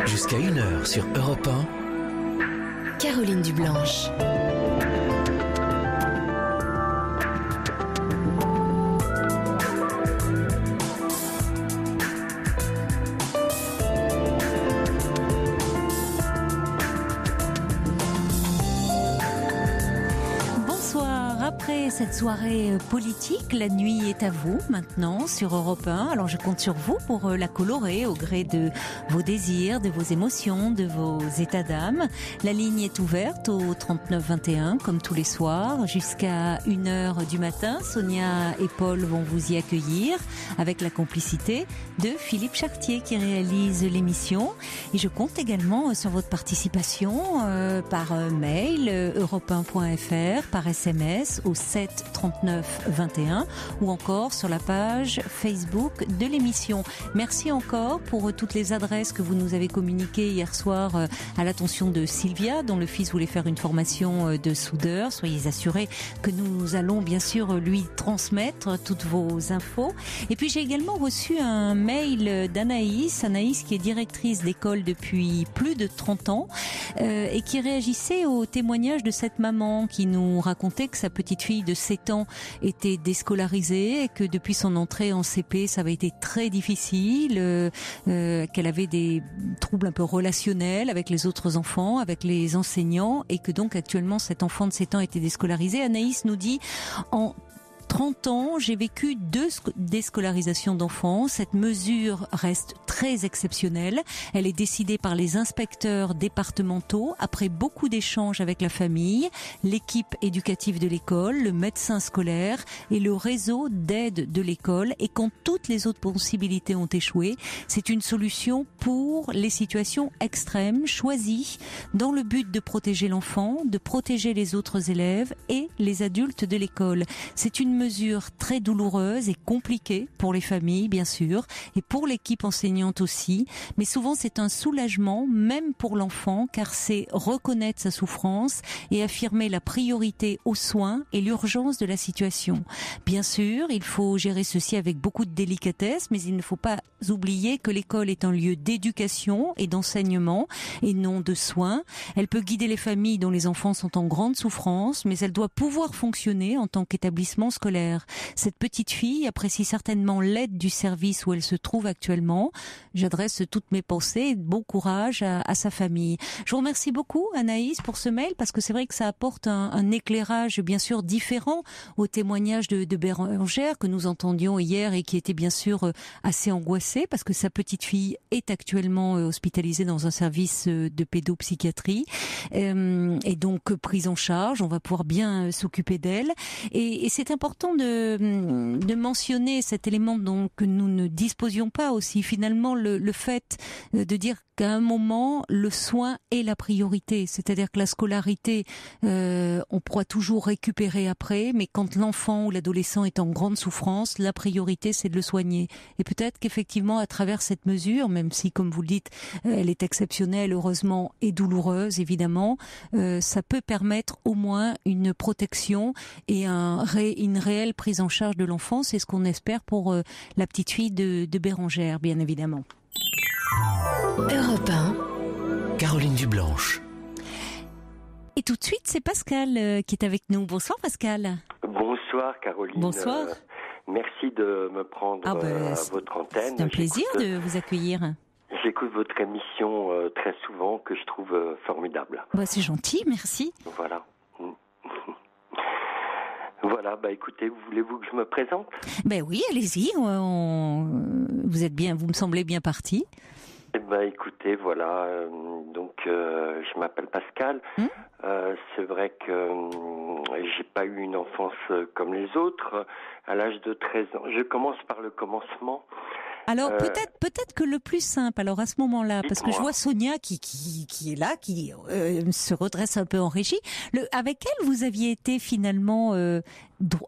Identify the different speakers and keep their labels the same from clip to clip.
Speaker 1: Jusqu'à 1h sur Europe 1.
Speaker 2: Caroline Dublanche.
Speaker 3: Après cette soirée politique, la nuit est à vous maintenant sur Europe 1. Alors je compte sur vous pour la colorer au gré de vos désirs, de vos émotions, de vos états d'âme. La ligne est ouverte au 3921 comme tous les soirs jusqu'à 1h du matin. Sonia et Paul vont vous y accueillir avec la complicité de Philippe Chartier qui réalise l'émission. Et je compte également sur votre participation par mail europe1.fr, par SMS au 7 39 21 ou encore sur la page Facebook de l'émission. Merci encore pour toutes les adresses que vous nous avez communiquées hier soir à l'attention de Sylvia, dont le fils voulait faire une formation de soudeur. Soyez assurés que nous allons bien sûr lui transmettre toutes vos infos. Et puis j'ai également reçu un mail d'Anaïs, qui est directrice d'école depuis plus de 30 ans et qui réagissait au témoignage de cette maman qui nous racontait que sa petite fille de 7 ans était déscolarisée et que depuis son entrée en CP, ça avait été très difficile, qu'elle avait des troubles un peu relationnels avec les autres enfants, avec les enseignants et que donc actuellement cet enfant de 7 ans était déscolarisé. Anaïs nous dit en 30 ans, j'ai vécu 2 déscolarisations d'enfants. Cette mesure reste très exceptionnelle. Elle est décidée par les inspecteurs départementaux après beaucoup d'échanges avec la famille, l'équipe éducative de l'école, le médecin scolaire et le réseau d'aide de l'école. Et quand toutes les autres possibilités ont échoué, c'est une solution pour les situations extrêmes choisies dans le but de protéger l'enfant, de protéger les autres élèves et les adultes de l'école. C'est une mesure très douloureuse et compliquée pour les familles, bien sûr, et pour l'équipe enseignante aussi. Mais souvent, c'est un soulagement, même pour l'enfant, car c'est reconnaître sa souffrance et affirmer la priorité aux soins et l'urgence de la situation. Bien sûr, il faut gérer ceci avec beaucoup de délicatesse, mais il ne faut pas oublier que l'école est un lieu d'éducation et d'enseignement et non de soins. Elle peut guider les familles dont les enfants sont en grande souffrance, mais elle doit pouvoir fonctionner en tant qu'établissement scolaire. Cette petite fille apprécie certainement l'aide du service où elle se trouve actuellement. J'adresse toutes mes pensées et bon courage à sa famille. Je vous remercie beaucoup Anaïs pour ce mail parce que c'est vrai que ça apporte un éclairage bien sûr différent au témoignage de Bérangère que nous entendions hier et qui était bien sûr assez angoissée parce que sa petite fille est actuellement hospitalisée dans un service de pédopsychiatrie et donc prise en charge. On va pouvoir bien s'occuper d'elle et c'est important de mentionner cet élément dont que nous ne disposions pas aussi. Finalement, le fait de dire qu'à un moment, le soin est la priorité. C'est-à-dire que la scolarité, on pourra toujours récupérer après, mais quand l'enfant ou l'adolescent est en grande souffrance, la priorité, c'est de le soigner. Et peut-être qu'effectivement, à travers cette mesure, même si, comme vous le dites, elle est exceptionnelle, heureusement, et douloureuse, évidemment, ça peut permettre au moins une protection et une réelle prise en charge de l'enfant. C'est ce qu'on espère pour la petite fille de Bérangère, bien évidemment.
Speaker 2: Europe 1.
Speaker 1: Caroline Dublanche.
Speaker 3: Et tout de suite, c'est Pascal qui est avec nous. Bonsoir Pascal.
Speaker 4: Bonsoir Caroline.
Speaker 3: Bonsoir.
Speaker 4: Merci de me prendre à votre antenne.
Speaker 3: C'est un plaisir de vous accueillir.
Speaker 4: J'écoute votre émission très souvent que je trouve formidable.
Speaker 3: C'est gentil, merci.
Speaker 4: Voilà. Voilà, écoutez, voulez-vous que je me présente ?
Speaker 3: Oui, allez-y. Vous êtes bien, vous me semblez bien parti.
Speaker 4: Écoutez, voilà. Donc, je m'appelle Pascal. C'est vrai que j'ai pas eu une enfance comme les autres. À l'âge de 13 ans, je commence par le commencement.
Speaker 3: Alors peut-être que le plus simple, alors à ce moment-là, parce que je vois Sonia qui est là, qui se redresse un peu en régie. Avec elle, vous aviez été finalement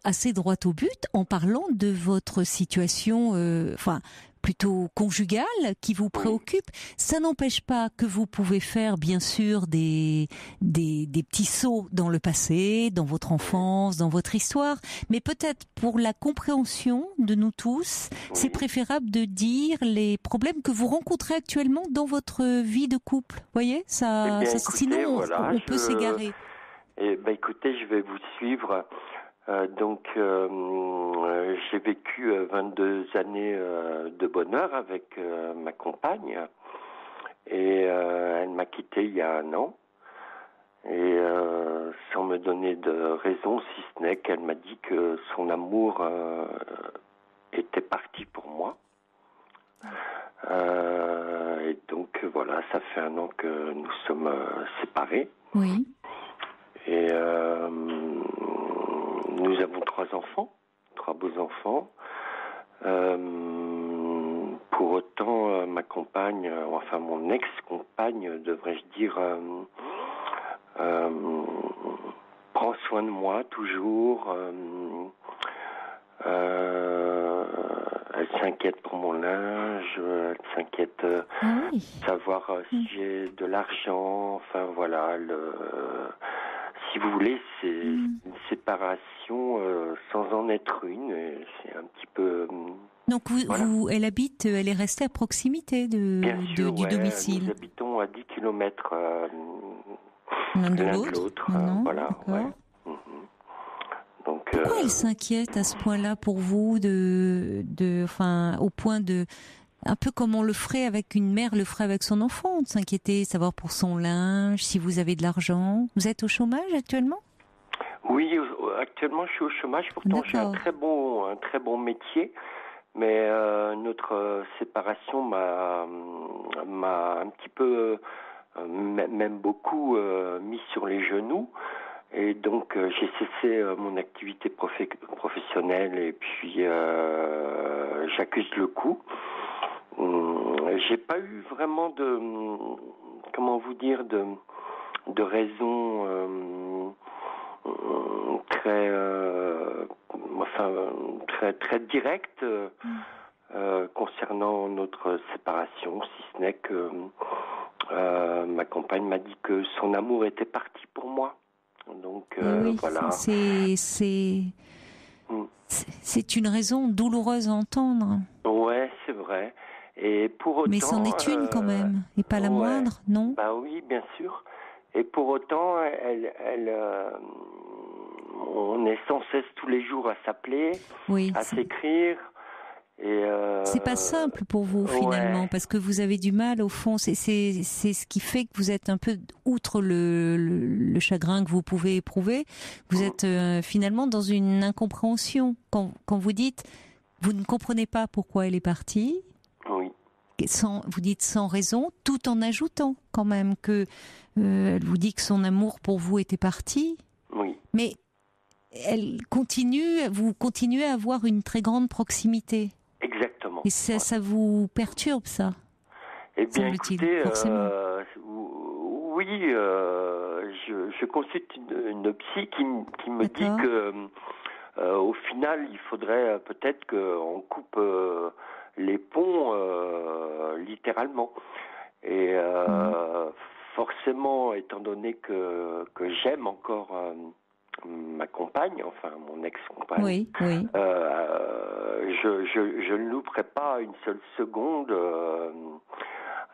Speaker 3: assez droit au but en parlant de votre situation, plutôt conjugale qui vous préoccupe. Ça n'empêche pas que vous pouvez faire, bien sûr, des petits sauts dans le passé, dans votre enfance, dans votre histoire. Mais peut-être pour la compréhension de nous tous, c'est préférable de dire les problèmes que vous rencontrez actuellement dans votre vie de couple. Vous voyez, sinon voilà, on peut s'égarer.
Speaker 4: Écoutez, je vais vous suivre. J'ai vécu 22 années de bonheur avec ma compagne et elle m'a quitté il y a 1 an et sans me donner de raison, si ce n'est qu'elle m'a dit que son amour était parti pour moi. Et donc voilà, ça fait 1 an que nous sommes séparés.
Speaker 3: Oui.
Speaker 4: Et nous avons 3 enfants, 3 beaux enfants. Pour autant, ma compagne, enfin mon ex-compagne, devrais-je dire, prend soin de moi toujours. Elle s'inquiète pour mon linge, elle s'inquiète savoir si j'ai de l'argent. Enfin voilà, si vous voulez, c'est une séparation sans en être une. C'est un petit peu.
Speaker 3: Donc elle habite, elle est restée à proximité du domicile.
Speaker 4: Nous habitons à 10 km
Speaker 3: l'un de l'autre.
Speaker 4: Voilà. Ouais. Donc,
Speaker 3: pourquoi elle s'inquiète à ce point-là pour vous, au point de, un peu comme on le ferait avec une mère le ferait avec son enfant, de s'inquiéter, savoir pour son linge, si vous avez de l'argent. Vous êtes au chômage actuellement ?
Speaker 4: Oui, actuellement je suis au chômage. Pourtant j'ai un très bon métier, mais notre séparation m'a un petit peu, même beaucoup, mis sur les genoux. Et donc j'ai cessé mon activité professionnelle et puis j'accuse le coup. J'ai pas eu vraiment de raison très directe concernant notre séparation, si ce n'est que ma compagne m'a dit que son amour était parti pour moi. Donc voilà.
Speaker 3: C'est une raison douloureuse à entendre.
Speaker 4: Ouais, c'est vrai. Et pour autant,
Speaker 3: mais c'en est une quand même, et pas la moindre, non ?
Speaker 4: Bah oui, bien sûr. Et pour autant, on est sans cesse tous les jours à s'appeler, à s'écrire. Et
Speaker 3: c'est pas simple pour vous finalement, parce que vous avez du mal au fond. C'est ce qui fait que vous êtes un peu, outre le chagrin que vous pouvez éprouver, vous êtes finalement dans une incompréhension. Quand vous dites, vous ne comprenez pas pourquoi elle est partie.
Speaker 4: Oui.
Speaker 3: Vous dites sans raison, tout en ajoutant quand même que elle vous dit que son amour pour vous était parti.
Speaker 4: Oui.
Speaker 3: Mais vous continuez à avoir une très grande proximité.
Speaker 4: Exactement.
Speaker 3: Et ça vous perturbe, ça ?
Speaker 4: Eh bien, écoutez, oui, je consulte une psy qui me dit que au final, il faudrait peut-être qu'on coupe les ponts littéralement. Et forcément, étant donné que j'aime encore ma compagne, enfin mon ex-compagne, je ne louperais pas une seule seconde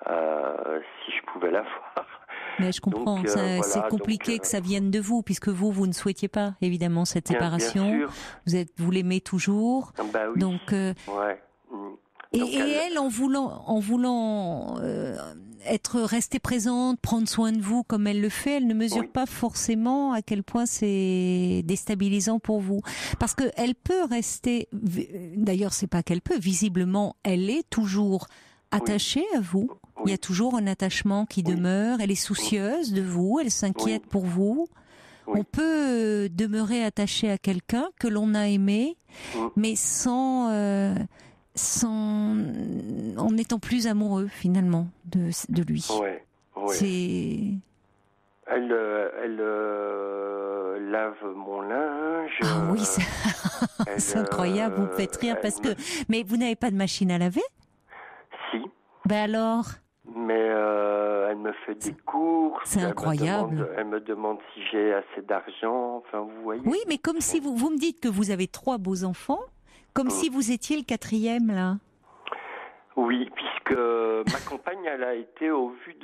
Speaker 4: si je pouvais la voir.
Speaker 3: Mais je comprends, c'est compliqué que ça vienne de vous, puisque vous ne souhaitiez pas évidemment cette séparation.
Speaker 4: Bien sûr.
Speaker 3: Vous l'aimez toujours.
Speaker 4: Bah oui.
Speaker 3: Donc, et elle, en voulant être restée présente, prendre soin de vous comme elle le fait, elle ne mesure pas forcément à quel point c'est déstabilisant pour vous. Parce que elle peut rester, d'ailleurs c'est pas qu'elle peut, visiblement elle est toujours attachée à vous. Il y a toujours un attachement qui demeure, elle est soucieuse de vous, elle s'inquiète pour vous. On peut demeurer attaché à quelqu'un que l'on a aimé, mais en n'étant plus amoureux finalement de lui.
Speaker 4: Elle lave mon linge.
Speaker 3: Ah oui, c'est incroyable, vous me faites rire mais vous n'avez pas de machine à laver ? Ben alors?
Speaker 4: Mais elle me fait des courses.
Speaker 3: C'est incroyable.
Speaker 4: Elle me demande si j'ai assez d'argent. Enfin, vous voyez.
Speaker 3: Oui, mais comme si vous me dites que vous avez 3 beaux enfants, comme si vous étiez le 4e, là.
Speaker 4: Oui, puisque ma compagne, elle a été au vu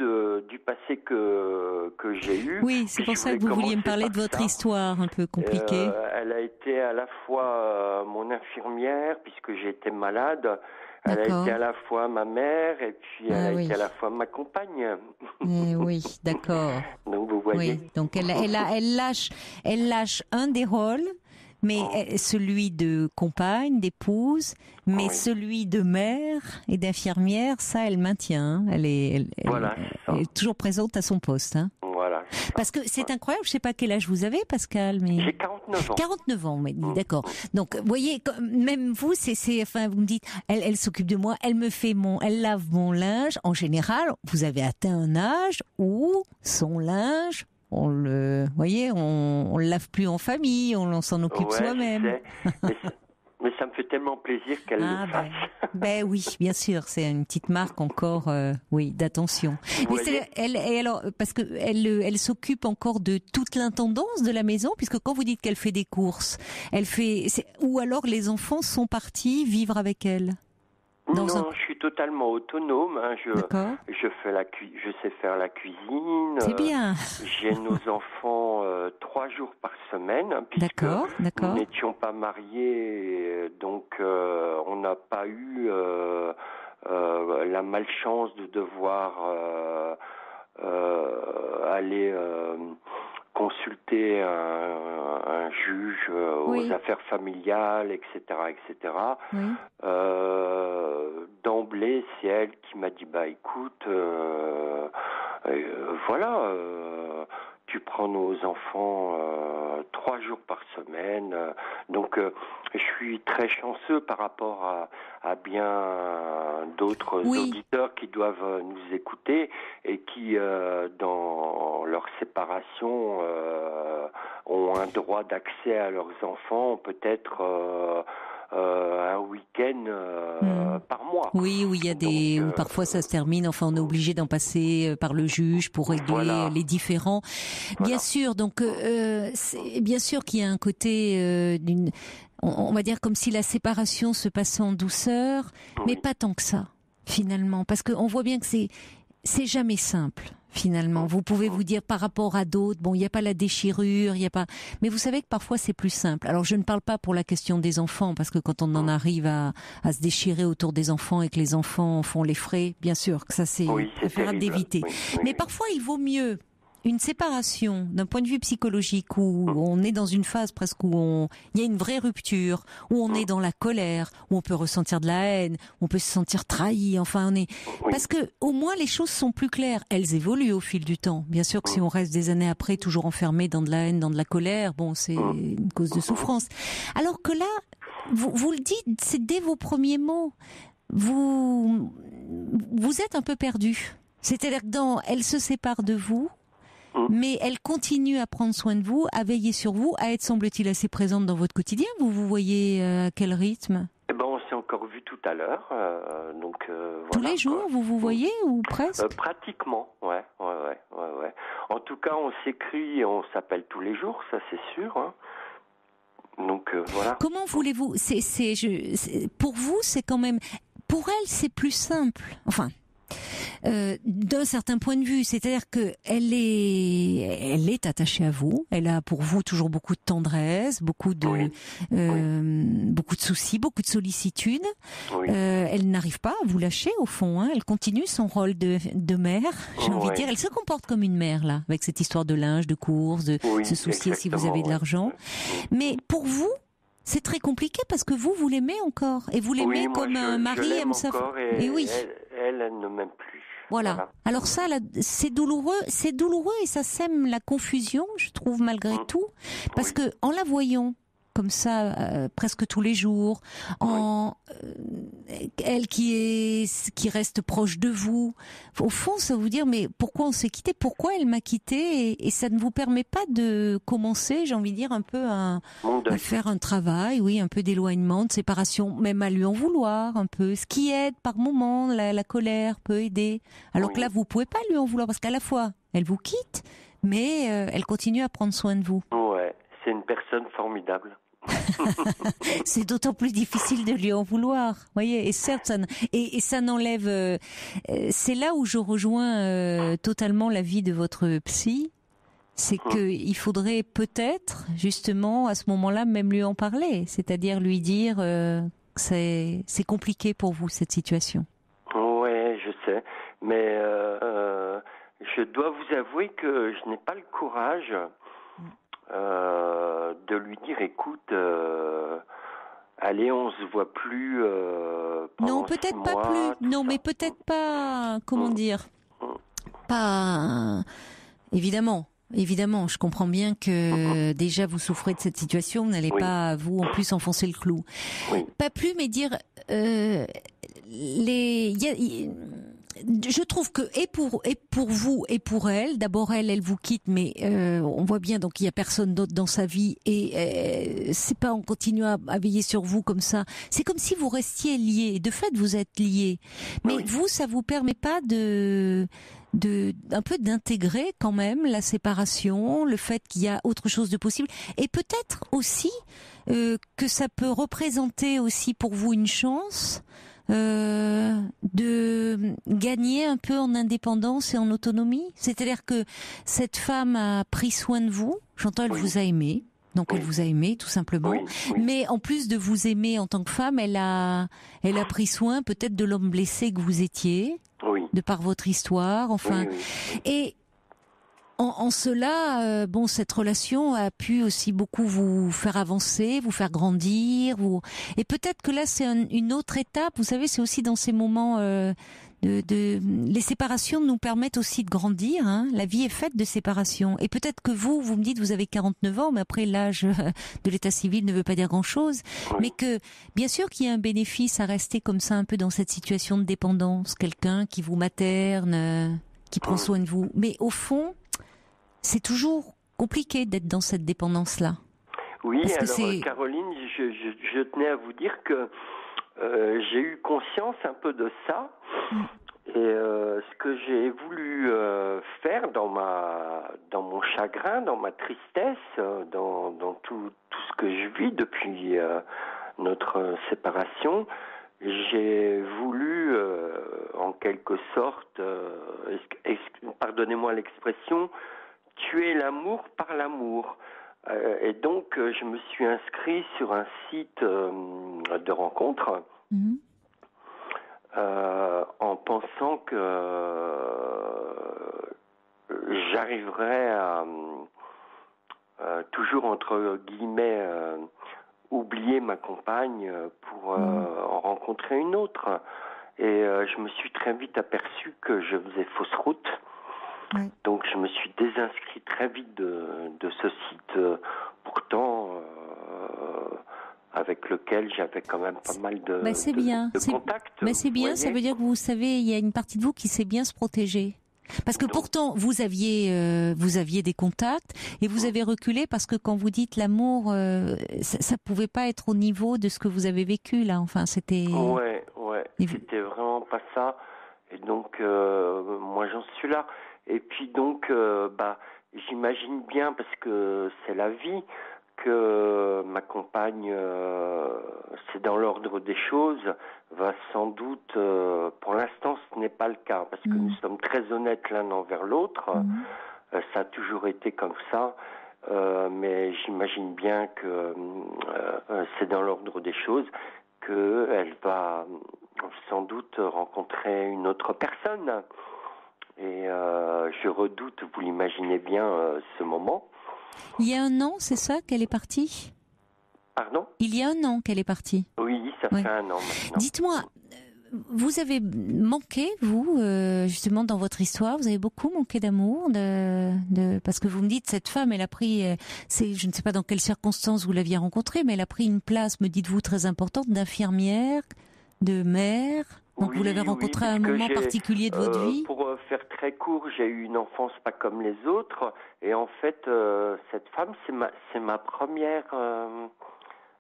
Speaker 4: du passé que j'ai eu.
Speaker 3: Oui, c'est pour ça que vous vouliez me parler de votre histoire un peu compliquée.
Speaker 4: Elle a été à la fois mon infirmière, puisque j'ai été malade. Elle a été à la fois ma mère et puis elle a été à la fois ma compagne.
Speaker 3: Oui, d'accord.
Speaker 4: Donc vous voyez.
Speaker 3: Oui, donc elle lâche un des rôles, mais celui de compagne, d'épouse, mais celui de mère et d'infirmière, ça elle maintient. Elle est toujours présente à son poste. Hein.
Speaker 4: Voilà.
Speaker 3: Parce que c'est incroyable, je sais pas quel âge vous avez, Pascal, mais
Speaker 4: j'ai 49 ans.
Speaker 3: 49 ans, mais d'accord. Donc, vous voyez, même vous, enfin, vous me dites, elle s'occupe de moi, elle lave mon linge. En général, vous avez atteint un âge où son linge, on le lave plus en famille, on s'en occupe soi-même.
Speaker 4: Mais ça me fait tellement plaisir qu'elle le fasse.
Speaker 3: Ben oui, bien sûr, c'est une petite marque encore, d'attention. Mais alors, parce que elle s'occupe encore de toute l'intendance de la maison, puisque quand vous dites qu'elle fait des courses, ou alors les enfants sont partis vivre avec elle.
Speaker 4: Je suis totalement autonome. Hein. Je sais faire la cuisine.
Speaker 3: C'est bien.
Speaker 4: J'ai nos enfants 3 jours par semaine, puisque nous n'étions pas mariés, donc on n'a pas eu la malchance de devoir aller consulter un juge aux affaires familiales, etc., etc. Oui. D'emblée, c'est elle qui m'a dit écoute, tu prends nos enfants 3 jours par semaine. Donc, je suis très chanceux par rapport à bien d'autres auditeurs qui doivent nous écouter et qui, dans leur séparation, ont un droit d'accès à leurs enfants, peut-être un week-end par mois.
Speaker 3: Oui, où il y a où parfois ça se termine, enfin on est obligé d'en passer par le juge pour régler les différends. Bien sûr, donc bien sûr qu'il y a un côté on va dire comme si la séparation se passait en douceur, mais pas tant que ça finalement, parce qu'on voit bien que c'est jamais simple. Finalement, vous pouvez vous dire par rapport à d'autres, il n'y a pas la déchirure, mais vous savez que parfois c'est plus simple. Alors je ne parle pas pour la question des enfants, parce que quand on en arrive à se déchirer autour des enfants et que les enfants font les frais, bien sûr que ça c'est préférable d'éviter. Mais parfois il vaut mieux une séparation d'un point de vue psychologique où on est dans une phase presque où il y a une vraie rupture, où on est dans la colère, où on peut ressentir de la haine, où on peut se sentir trahi, parce que au moins les choses sont plus claires. Elles évoluent au fil du temps. Bien sûr que si on reste des années après toujours enfermé dans de la haine, dans de la colère, c'est une cause de souffrance. Alors que là, vous le dites, c'est dès vos premiers mots. Vous êtes un peu perdu. C'est-à-dire que elle se sépare de vous, mais elle continue à prendre soin de vous, à veiller sur vous, à être, semble-t-il, assez présente dans votre quotidien. Vous voyez à quel rythme ?
Speaker 4: On s'est encore vu tout à l'heure,
Speaker 3: Tous les jours, vous voyez ou presque ?
Speaker 4: Pratiquement, ouais. En tout cas, on s'écrit et on s'appelle tous les jours, ça c'est sûr. Hein. Donc voilà.
Speaker 3: Comment voulez-vous pour vous, c'est quand même... Pour elle, c'est plus simple. D'un certain point de vue, c'est-à-dire que elle est attachée à vous. Elle a pour vous toujours beaucoup de tendresse, beaucoup de soucis, beaucoup de sollicitude. Elle n'arrive pas à vous lâcher au fond. Elle continue son rôle de mère. J'ai envie de dire, elle se comporte comme une mère là, avec cette histoire de linge, de courses, de se soucier si vous avez de l'argent. Mais pour vous, c'est très compliqué parce que vous l'aimez encore et vous l'aimez comme un mari aime sa femme.
Speaker 4: Et oui. Elle ne m'aime plus.
Speaker 3: Voilà. Alors ça, c'est douloureux et ça sème la confusion, je trouve malgré tout, parce que en la voyant, comme ça presque tous les jours, elle qui reste proche de vous. Au fond, ça vous dire mais pourquoi on s'est quitté, pourquoi elle m'a quitté, et ça ne vous permet pas de commencer, j'ai envie de dire un peu à faire un travail, oui, un peu d'éloignement, de séparation, même à lui en vouloir un peu, ce qui aide par moment, la colère peut aider. Alors que là, vous pouvez pas lui en vouloir parce qu'à la fois elle vous quitte, mais elle continue à prendre soin de vous.
Speaker 4: Ouais, c'est une personne formidable.
Speaker 3: C'est d'autant plus difficile de lui en vouloir, voyez. Et certes, ça n'enlève. C'est là où je rejoins totalement l'avis de votre psy. C'est qu'il faudrait peut-être, justement, à ce moment-là, même lui en parler. C'est-à-dire lui dire c'est compliqué pour vous, cette situation.
Speaker 4: Ouais, je sais. Mais je dois vous avouer que je n'ai pas le courage de lui dire écoute, allez, on se voit plus.
Speaker 3: Non, peut-être pas plus. Non, mais peut-être pas. Comment dire? Pas. Évidemment, je comprends bien que déjà vous souffrez de cette situation. Vous n'allez pas vous en plus enfoncer le clou. Oui. Pas plus, mais dire je trouve que et pour vous et pour elle, d'abord elle vous quitte, mais on voit bien donc il y a personne d'autre dans sa vie et c'est pas on continue à veiller sur vous comme ça. C'est comme si vous restiez liés. De fait, vous êtes liés, mais vous, ça vous permet pas de un peu d'intégrer quand même la séparation, le fait qu'il y a autre chose de possible, et peut-être aussi que ça peut représenter aussi pour vous une chance de gagner un peu en indépendance et en autonomie. C'est-à-dire que cette femme a pris soin de vous. J'entends, elle vous a aimé. Donc elle vous a aimé tout simplement. Mais en plus de vous aimer en tant que femme, elle a pris soin peut-être de l'homme blessé que vous étiez, de par votre histoire. Enfin, et en cela, bon, cette relation a pu aussi beaucoup vous faire avancer, vous faire grandir, et peut-être que là c'est une autre étape. Vous savez, c'est aussi dans ces moments les séparations nous permettent aussi de grandir. Hein. La vie est faite de séparations. Et peut-être que vous me dites, vous avez 49 ans, mais après l'âge de l'état civil ne veut pas dire grand-chose. Mais que, bien sûr qu'il y a un bénéfice à rester comme ça un peu dans cette situation de dépendance. Quelqu'un qui vous materne, qui prend soin de vous. Mais au fond, c'est toujours compliqué d'être dans cette dépendance-là.
Speaker 4: Oui, alors Caroline, je tenais à vous dire que j'ai eu conscience un peu de ça. Et ce que j'ai voulu faire dans mon chagrin, dans ma tristesse, dans tout ce que je vis depuis notre séparation, j'ai voulu en quelque sorte, pardonnez-moi l'expression, tuer l'amour par l'amour. Et donc je me suis inscrit sur un site de rencontre. En pensant que j'arriverais à toujours entre guillemets oublier ma compagne pour en rencontrer une autre. Et je me suis très vite aperçu que je faisais fausse route. Donc je me suis désinscrit très vite de ce site, pourtant avec lequel j'avais quand même pas mal de contacts.
Speaker 3: Mais c'est bien, ça veut dire que vous savez, il y a une partie de vous qui sait bien se protéger. Parce que pourtant, vous aviez des contacts et vous avez reculé parce que quand vous dites l'amour, ça pouvait pas être au niveau de ce que vous avez vécu là. Enfin, c'était.
Speaker 4: Ouais, c'était vraiment pas ça. Et donc, moi, j'en suis là. Et puis donc, j'imagine bien, parce que c'est la vie, que ma compagne, c'est dans l'ordre des choses, va sans doute, pour l'instant ce n'est pas le cas, parce que nous sommes très honnêtes l'un envers l'autre, ça a toujours été comme ça, mais j'imagine bien que c'est dans l'ordre des choses, qu'elle va sans doute rencontrer une autre personne, et je redoute, vous l'imaginez bien, ce moment.
Speaker 3: Il y a un an, c'est ça, qu'elle est partie ?
Speaker 4: Pardon ?
Speaker 3: Il y a un an qu'elle est partie.
Speaker 4: Oui, ça fait un an maintenant.
Speaker 3: Dites-moi, vous avez manqué, vous, justement, dans votre histoire, vous avez beaucoup manqué d'amour, parce que vous me dites, cette femme, elle a pris, je ne sais pas dans quelles circonstances vous l'aviez rencontrée, mais elle a pris une place, me dites-vous, très importante, d'infirmière, de mère. Donc vous l'avez rencontrée à un moment particulier de votre vie.
Speaker 4: Pour faire très court, j'ai eu une enfance pas comme les autres, et en fait, cette femme, c'est ma première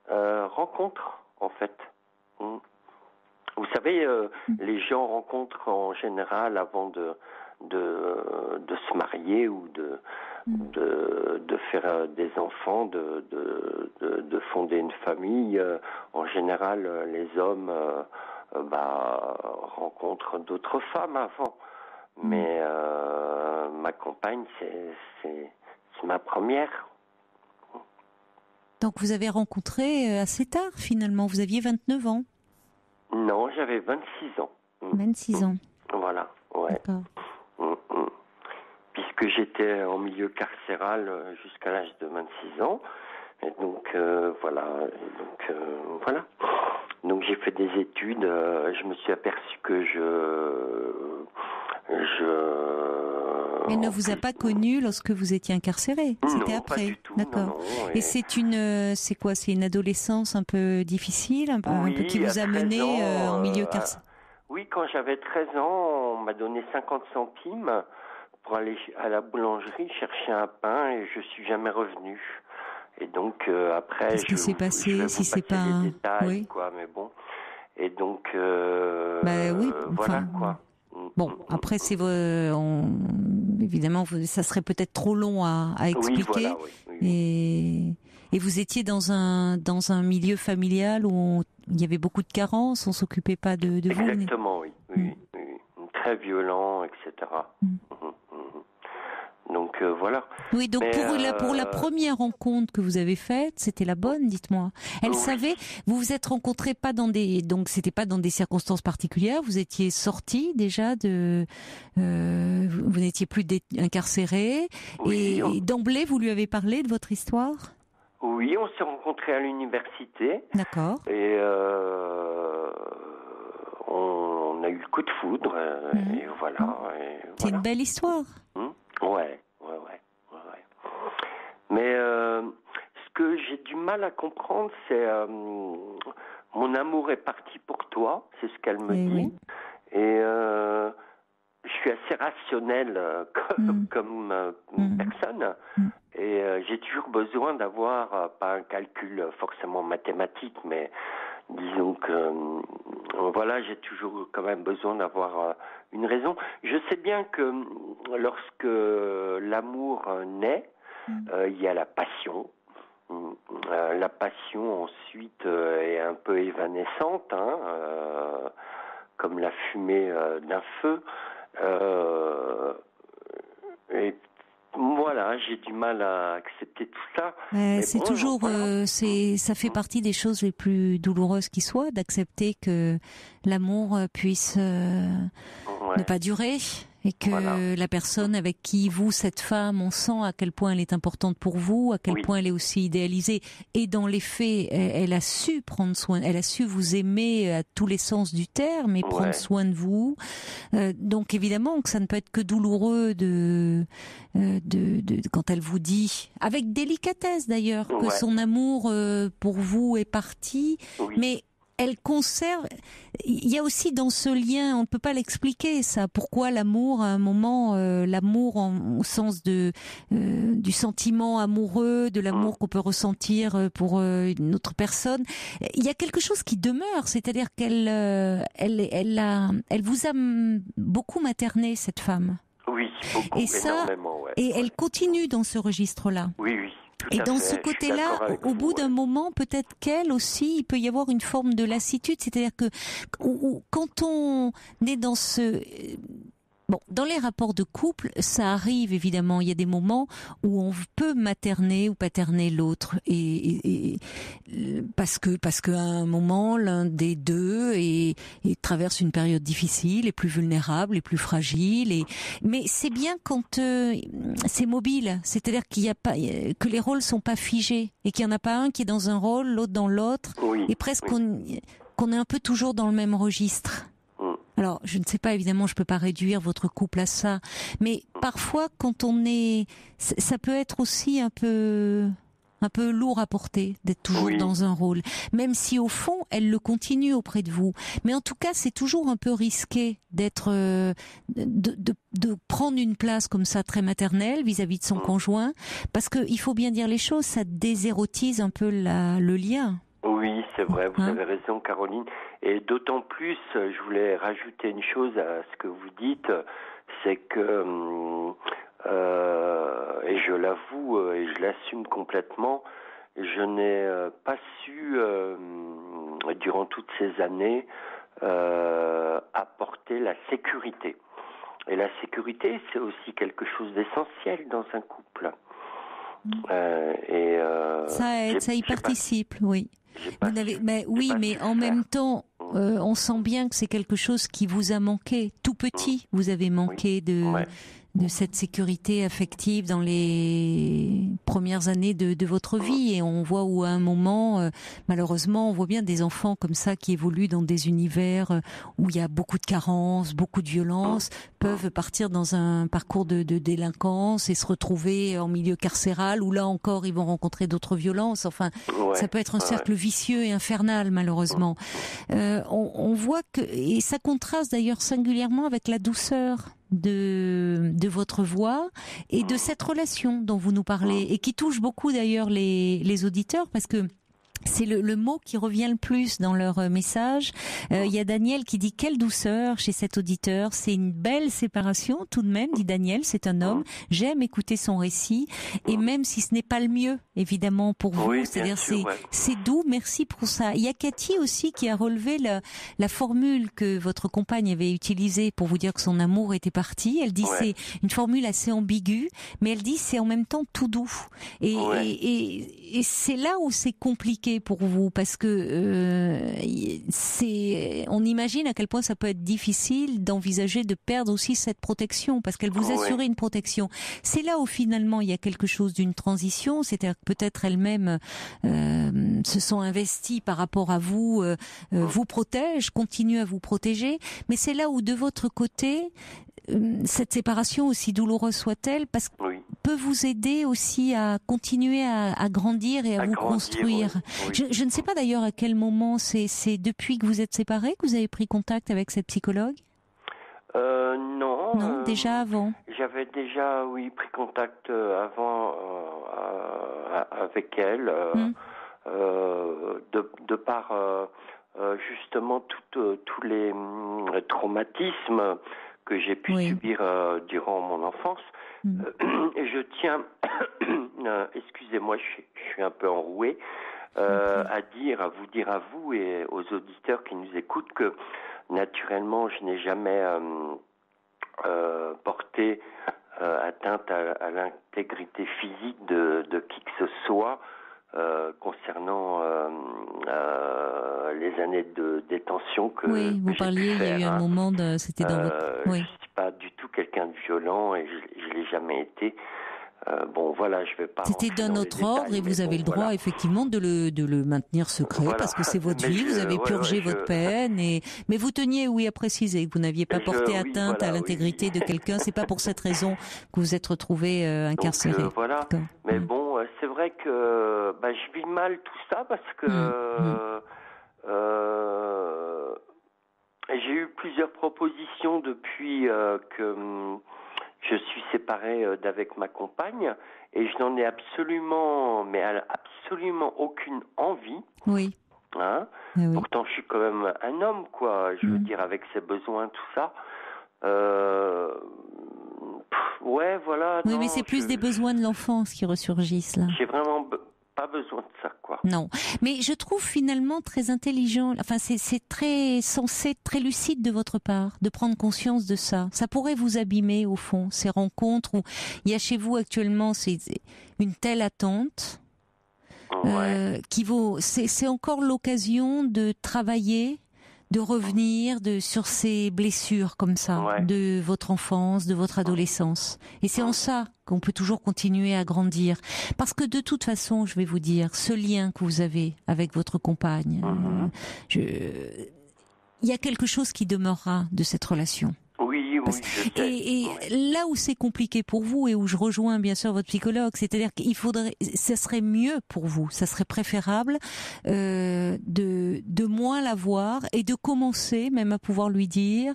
Speaker 4: rencontre, en fait. Vous savez, les gens rencontrent en général avant de se marier ou de faire des enfants, de fonder une famille. En général, les hommes rencontrent d'autres femmes avant. Mais ma compagne, c'est ma première.
Speaker 3: Donc vous avez rencontré assez tard finalement, vous aviez 29 ans.
Speaker 4: Non, j'avais 26 ans.
Speaker 3: 26 ans.
Speaker 4: Voilà, ouais. D'accord. Puisque j'étais en milieu carcéral jusqu'à l'âge de 26 ans. Et donc, voilà. Donc, j'ai fait des études. Je me suis aperçu que
Speaker 3: Elle ne vous a pas connu lorsque vous étiez incarcéré. C'était après.
Speaker 4: Pas du tout.
Speaker 3: D'accord.
Speaker 4: Non,
Speaker 3: et c'est quoi? C'est une adolescence un peu difficile, un peu qui vous a mené en milieu carcéral.
Speaker 4: Oui, quand j'avais 13 ans, on m'a donné 50 centimes pour aller à la boulangerie chercher un pain et je suis jamais revenu. Et donc après,
Speaker 3: qu'est-ce qui s'est passé si c'est pas un
Speaker 4: détails, quoi, mais bon. Et donc voilà quoi.
Speaker 3: Bon, après c'est évidemment ça serait peut-être trop long à expliquer.
Speaker 4: Oui, voilà, oui.
Speaker 3: Et vous étiez dans un milieu familial où il y avait beaucoup de carences, on s'occupait pas de vous.
Speaker 4: Exactement, oui. Très violent, etc. Donc voilà.
Speaker 3: Oui, donc pour la première rencontre que vous avez faite, c'était la bonne, dites-moi. Elle savait, vous vous êtes rencontrés pas donc c'était pas dans des circonstances particulières, vous étiez sortis déjà vous n'étiez plus incarcéré, et d'emblée vous lui avez parlé de votre histoire?
Speaker 4: Oui, on s'est rencontrés à l'université.
Speaker 3: D'accord.
Speaker 4: Et on a eu le coup de foudre, et voilà.
Speaker 3: C'est une belle histoire.
Speaker 4: Ouais. Mais ce que j'ai du mal à comprendre, c'est mon amour est parti pour toi, c'est ce qu'elle me dit. Oui. Et je suis assez rationnel comme personne. Et j'ai toujours besoin d'avoir, pas un calcul forcément mathématique, mais disons que voilà, j'ai toujours quand même besoin d'avoir une raison. Je sais bien que lorsque l'amour naît, il y a la passion. La passion ensuite est un peu évanescente, comme la fumée d'un feu. Et voilà, j'ai du mal à accepter tout ça.
Speaker 3: C'est toujours, ça fait partie des choses les plus douloureuses qui soient, d'accepter que l'amour puisse ne pas durer, et que la personne avec qui cette femme, on sent à quel point elle est importante pour vous, à quel point elle est aussi idéalisée, et dans les faits, elle a su prendre soin, elle a su vous aimer à tous les sens du terme, et prendre soin de vous. Donc évidemment que ça ne peut être que douloureux quand elle vous dit, avec délicatesse d'ailleurs, que son amour pour vous est parti, mais elle conserve. Il y a aussi dans ce lien, on ne peut pas l'expliquer ça. Pourquoi l'amour, à un moment, l'amour au sens du sentiment amoureux, de l'amour qu'on peut ressentir pour une autre personne. Il y a quelque chose qui demeure, c'est-à-dire qu'elle vous a beaucoup materné, cette femme.
Speaker 4: Oui, beaucoup,
Speaker 3: et ça,
Speaker 4: énormément. Ouais.
Speaker 3: Et elle continue dans ce registre-là.
Speaker 4: Oui.
Speaker 3: Et dans ce côté-là, au bout d'un moment, peut-être qu'elle aussi, il peut y avoir une forme de lassitude, c'est-à-dire que quand on est dans dans les rapports de couple, ça arrive évidemment. Il y a des moments où on peut materner ou paterner l'autre, et parce que à un moment, l'un des deux traverse une période difficile, est plus vulnérable, est plus fragile. Mais c'est bien quand c'est mobile, c'est-à-dire que les rôles sont pas figés, et qu'il y en a pas un qui est dans un rôle, l'autre dans l'autre, et presque qu'on est un peu toujours dans le même registre. Alors, je ne sais pas, évidemment, je peux pas réduire votre couple à ça, mais parfois, quand on est, ça peut être aussi un peu lourd à porter d'être toujours dans un rôle, même si au fond elle le continue auprès de vous. Mais en tout cas, c'est toujours un peu risqué d'être, de prendre une place comme ça très maternelle vis-à-vis de son conjoint, parce que il faut bien dire les choses, ça désérotise un peu le lien.
Speaker 4: Oui, c'est vrai, vous avez raison, Caroline. Et d'autant plus, je voulais rajouter une chose à ce que vous dites, c'est que et je l'avoue et je l'assume complètement, je n'ai pas su, durant toutes ces années, apporter la sécurité. Et la sécurité, c'est aussi quelque chose d'essentiel dans un couple.
Speaker 3: Ça aide, ça y participe, oui. Mais en même temps, on sent bien que c'est quelque chose qui vous a manqué. Tout petit, vous avez manqué de cette sécurité affective dans les premières années de votre vie, et on voit où à un moment, malheureusement, on voit bien des enfants comme ça qui évoluent dans des univers où il y a beaucoup de carences, beaucoup de violence, peuvent partir dans un parcours de délinquance et se retrouver en milieu carcéral où là encore ils vont rencontrer d'autres violences. Enfin, ça peut être un cercle vicieux et infernal, malheureusement. On voit que, et ça contraste d'ailleurs singulièrement avec la douceur de votre voix et de cette relation dont vous nous parlez, et qui touche beaucoup d'ailleurs les auditeurs, parce que c'est le mot qui revient le plus dans leur message. Il y a Daniel qui dit: quelle douceur chez cet auditeur, c'est une belle séparation tout de même, dit Daniel, c'est un homme, j'aime écouter son récit, et même si ce n'est pas le mieux évidemment pour vous, c'est-à-dire c'est doux, merci pour ça. Il y a Cathy aussi qui a relevé la formule que votre compagne avait utilisée pour vous dire que son amour était parti. Elle dit c'est une formule assez ambiguë, mais elle dit c'est en même temps tout doux, et c'est là où c'est compliqué pour vous, parce que on imagine à quel point ça peut être difficile d'envisager de perdre aussi cette protection, parce qu'elle vous assurait une protection. C'est là où finalement il y a quelque chose d'une transition, c'est-à-dire que peut-être elles-mêmes se sont investies par rapport à vous, vous protègent, continuent à vous protéger, mais c'est là où de votre côté, cette séparation, aussi douloureuse soit-elle, parce que peut vous aider aussi à continuer à grandir et à vous construire. Je ne sais pas d'ailleurs à quel moment, c'est depuis que vous êtes séparés que vous avez pris contact avec cette psychologue ? Non, déjà avant.
Speaker 4: J'avais déjà, pris contact avant avec elle, de par justement tous les traumatismes que j'ai pu subir durant mon enfance. Et je tiens, excusez-moi, je suis un peu enroué, à vous dire à vous et aux auditeurs qui nous écoutent que naturellement je n'ai jamais porté atteinte à l'intégrité physique de qui que ce soit concernant les années de détention que
Speaker 3: vous parliez, il y a eu un moment c'était dans votre...
Speaker 4: Je suis pas du tout quelqu'un de violent et je l'ai jamais été. Je vais pas.
Speaker 3: C'était d'un autre ordre et vous avez le droit effectivement de le maintenir secret parce que c'est votre vie, vous avez purgé votre peine, mais vous teniez à préciser que vous n'aviez pas porté atteinte à l'intégrité de quelqu'un. C'est pas pour cette raison que vous êtes retrouvé incarcéré.
Speaker 4: Mais bon, c'est vrai que je vis mal tout ça parce que j'ai eu plusieurs propositions depuis que je suis séparé d'avec ma compagne, et je n'en ai absolument aucune envie.
Speaker 3: Oui.
Speaker 4: Pourtant, je suis quand même un homme, quoi. Je veux dire, avec ses besoins, tout ça.
Speaker 3: Mais c'est plus des besoins de l'enfance qui ressurgissent, là.
Speaker 4: J'ai vraiment pas besoin de ça, quoi.
Speaker 3: Non, mais je trouve finalement très intelligent, enfin c'est très sensé, très lucide de votre part, de prendre conscience de ça. Ça pourrait vous abîmer au fond, ces rencontres où il y a chez vous actuellement une telle attente, c'est encore l'occasion de travailler, de revenir sur ces blessures comme ça, de votre enfance, de votre adolescence. Et c'est en ça qu'on peut toujours continuer à grandir. Parce que de toute façon, je vais vous dire, ce lien que vous avez avec votre compagne, il y a quelque chose qui demeurera de cette relation.
Speaker 4: Oui, je sais.
Speaker 3: Et là où c'est compliqué pour vous et où je rejoins bien sûr votre psychologue, c'est-à-dire ça serait mieux pour vous, ça serait préférable de moins la voir et de commencer même à pouvoir lui dire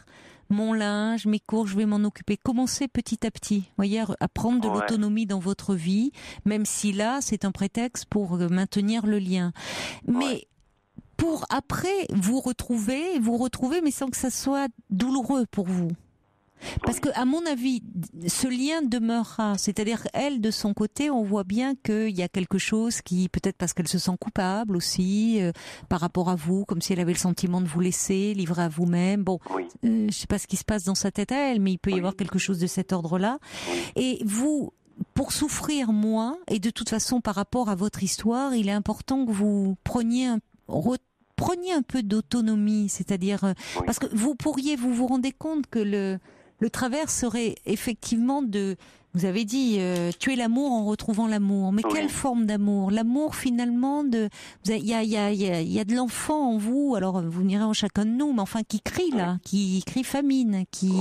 Speaker 3: mon linge, mes cours, je vais m'en occuper. Commencez petit à petit, voyez, à prendre de l'autonomie dans votre vie, même si là c'est un prétexte pour maintenir le lien. Mais pour après vous retrouver, mais sans que ça soit douloureux pour vous. Parce que, à mon avis, ce lien demeurera. C'est-à-dire, elle, de son côté, on voit bien qu'il y a quelque chose qui, peut-être parce qu'elle se sent coupable aussi, par rapport à vous, comme si elle avait le sentiment de vous laisser, livrée à vous-même. Bon, je sais pas ce qui se passe dans sa tête à elle, mais il peut y avoir quelque chose de cet ordre-là. Et vous, pour souffrir moins, et de toute façon, par rapport à votre histoire, il est important que vous preniez un peu d'autonomie, c'est-à-dire parce que vous vous rendez compte que le travers serait effectivement vous avez dit tuer l'amour en retrouvant l'amour, mais quelle forme d'amour? L'amour finalement il y a de l'enfant en vous, alors vous n'irez en chacun de nous, mais enfin qui crie là, qui crie famine, qui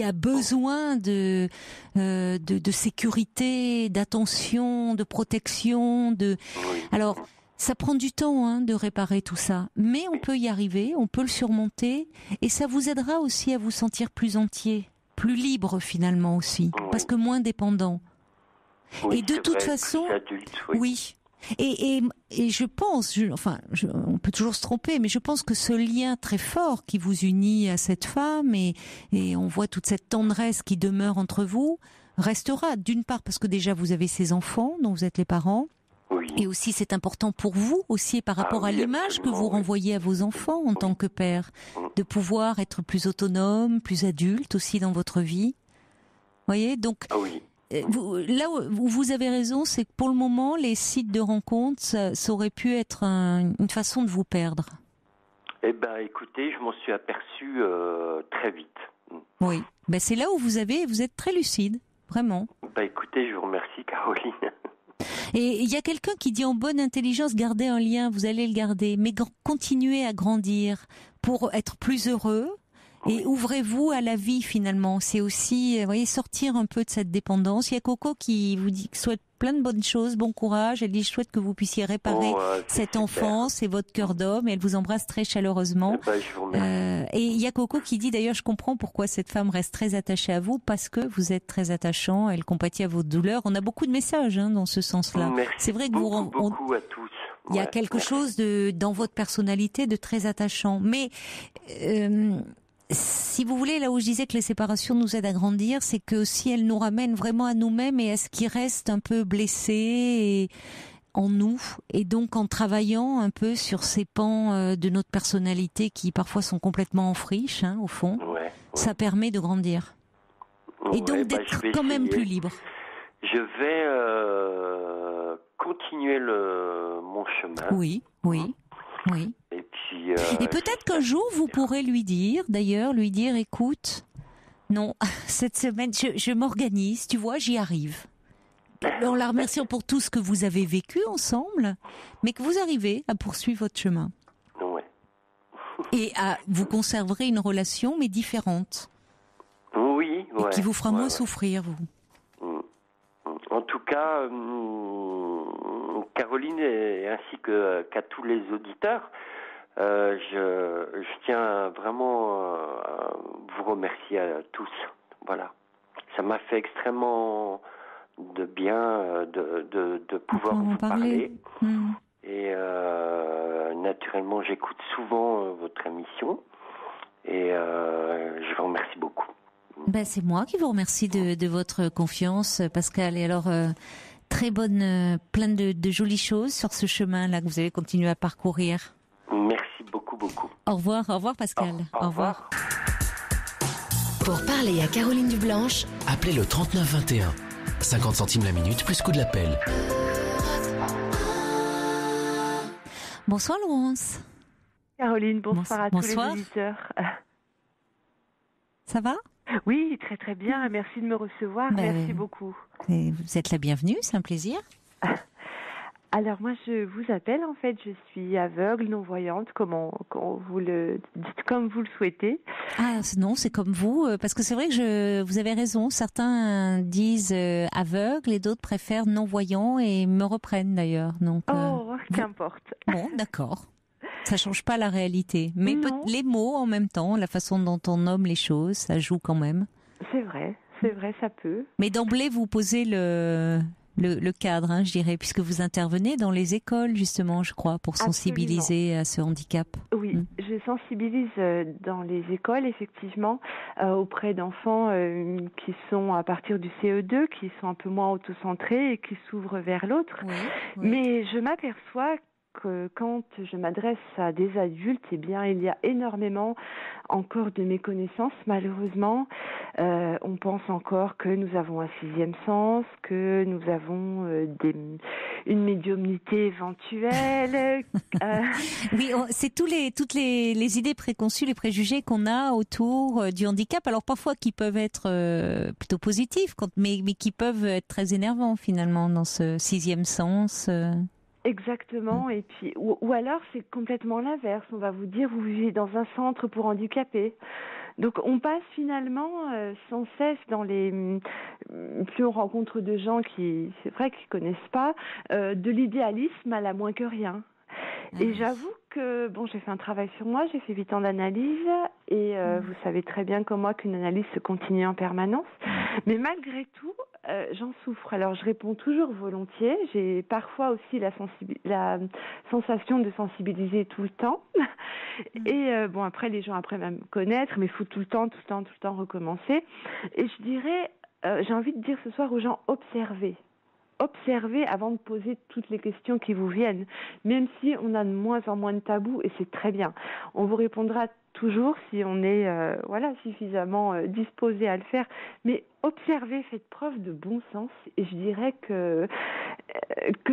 Speaker 3: a besoin de sécurité, d'attention, de protection, alors ça prend du temps de réparer tout ça, mais on peut y arriver, on peut le surmonter, et ça vous aidera aussi à vous sentir plus entier, plus libre finalement aussi, parce que moins dépendant. Et de toute façon, Et je pense, on peut toujours se tromper, mais je pense que ce lien très fort qui vous unit à cette femme, et on voit toute cette tendresse qui demeure entre vous, restera d'une part parce que déjà vous avez ces enfants dont vous êtes les parents. Et aussi, c'est important pour vous aussi par rapport à l'image que vous renvoyez à vos enfants en tant que père, de pouvoir être plus autonome, plus adulte aussi dans votre vie. Vous voyez, donc là où vous avez raison, c'est que pour le moment, les sites de rencontres, ça aurait pu être une façon de vous perdre.
Speaker 4: Eh ben, écoutez, je m'en suis aperçu très vite.
Speaker 3: Oui, c'est là où vous êtes très lucide, vraiment.
Speaker 4: Écoutez, je vous remercie, Caroline.
Speaker 3: Et il y a quelqu'un qui dit en bonne intelligence, gardez un lien, vous allez le garder, mais continuez à grandir pour être plus heureux et ouvrez-vous à la vie finalement. C'est aussi, vous voyez, sortir un peu de cette dépendance. Il y a Coco qui vous dit, souhaite plein de bonnes choses, bon courage. Elle dit, je souhaite que vous puissiez réparer cette enfance et votre cœur d'homme, et elle vous embrasse très chaleureusement.
Speaker 4: Je vous remercie.
Speaker 3: Et il y a Coco qui dit, d'ailleurs, je comprends pourquoi cette femme reste très attachée à vous, parce que vous êtes très attachant, elle compatit à vos douleurs. On a beaucoup de messages dans ce sens-là.
Speaker 4: C'est vrai que beaucoup à tous.
Speaker 3: Il y a quelque chose dans votre personnalité de très attachant. Mais si vous voulez, là où je disais que les séparations nous aident à grandir, c'est que si elles nous ramènent vraiment à nous-mêmes et à ce qui reste un peu blessé en nous, et donc en travaillant un peu sur ces pans de notre personnalité qui parfois sont complètement en friche, au fond, ça permet de grandir. Et donc d'être quand même plus libre.
Speaker 4: Je vais continuer mon chemin.
Speaker 3: Oui.
Speaker 4: Et puis.
Speaker 3: Et peut-être qu'un jour vous pourrez lui dire, écoute, non, cette semaine je m'organise, tu vois, j'y arrive. En la remerciant pour tout ce que vous avez vécu ensemble, mais que vous arrivez à poursuivre votre chemin. Et vous conserverez une relation, mais différente.
Speaker 4: Oui.
Speaker 3: Et qui vous fera moins souffrir, vous.
Speaker 4: En tout cas, Caroline, ainsi qu'à tous les auditeurs, je tiens vraiment à vous remercier à tous. Voilà. Ça m'a fait extrêmement de bien de pouvoir vous parler. Et naturellement, j'écoute souvent votre émission et je vous remercie beaucoup.
Speaker 3: C'est moi qui vous remercie de votre confiance, Pascal. Et alors, très bonne, plein de jolies choses sur ce chemin-là que vous allez continuer à parcourir.
Speaker 4: Merci beaucoup.
Speaker 3: Au revoir Pascal.
Speaker 4: Au revoir.
Speaker 1: Pour parler à Caroline Dublanche, appelez le 3921. 50 centimes la minute plus coût de l'appel.
Speaker 3: Bonsoir Laurence.
Speaker 2: Caroline, bonsoir à tous les auditeurs.
Speaker 3: Ça va ?
Speaker 2: Oui, très très bien. Merci de me recevoir. Merci beaucoup.
Speaker 3: Vous êtes la bienvenue, c'est un plaisir.
Speaker 2: Alors moi je vous appelle en fait, je suis aveugle, non-voyante, comme vous le dites, comme vous le souhaitez.
Speaker 3: Ah non, c'est comme vous, parce que c'est vrai que vous avez raison, certains disent aveugle et d'autres préfèrent non-voyant et me reprennent d'ailleurs. Donc,
Speaker 2: qu'importe.
Speaker 3: Bon, d'accord. Ça change pas la réalité, mais les mots en même temps, la façon dont on nomme les choses, ça joue quand même.
Speaker 2: C'est vrai, ça peut.
Speaker 3: Mais d'emblée, vous posez le cadre, hein, je dirais, puisque vous intervenez dans les écoles, justement, je crois, pour sensibiliser à ce handicap.
Speaker 2: Oui, je sensibilise dans les écoles, effectivement, auprès d'enfants qui sont à partir du CE2, qui sont un peu moins autocentrés et qui s'ouvrent vers l'autre.
Speaker 3: Oui.
Speaker 2: Mais je m'aperçois que quand je m'adresse à des adultes, eh bien, il y a énormément encore de méconnaissances, malheureusement. On pense encore que nous avons un sixième sens, que nous avons une médiumnité éventuelle.
Speaker 3: Oui, c'est toutes les idées préconçues, les préjugés qu'on a autour du handicap, alors parfois qui peuvent être plutôt positifs, mais qui peuvent être très énervants finalement dans ce sixième sens.
Speaker 2: Exactement, et puis ou alors c'est complètement l'inverse. On va vous dire vous vivez dans un centre pour handicapés. Donc on passe finalement sans cesse plus on rencontre de gens qui connaissent pas, de l'idéalisme à la moins que rien. Et j'avoue que j'ai fait un travail sur moi, j'ai fait 8 ans d'analyse et vous savez très bien comme moi qu'une analyse se continue en permanence. Mais malgré tout, j'en souffre. Alors je réponds toujours volontiers. J'ai parfois aussi la sensation de sensibiliser tout le temps. Et après les gens après me connaître, mais il faut tout le temps recommencer. Et je dirais, j'ai envie de dire ce soir aux gens, observez avant de poser toutes les questions qui vous viennent, même si on a de moins en moins de tabous, et c'est très bien. On vous répondra toujours si on est suffisamment disposé à le faire, mais observez, faites preuve de bon sens, et je dirais que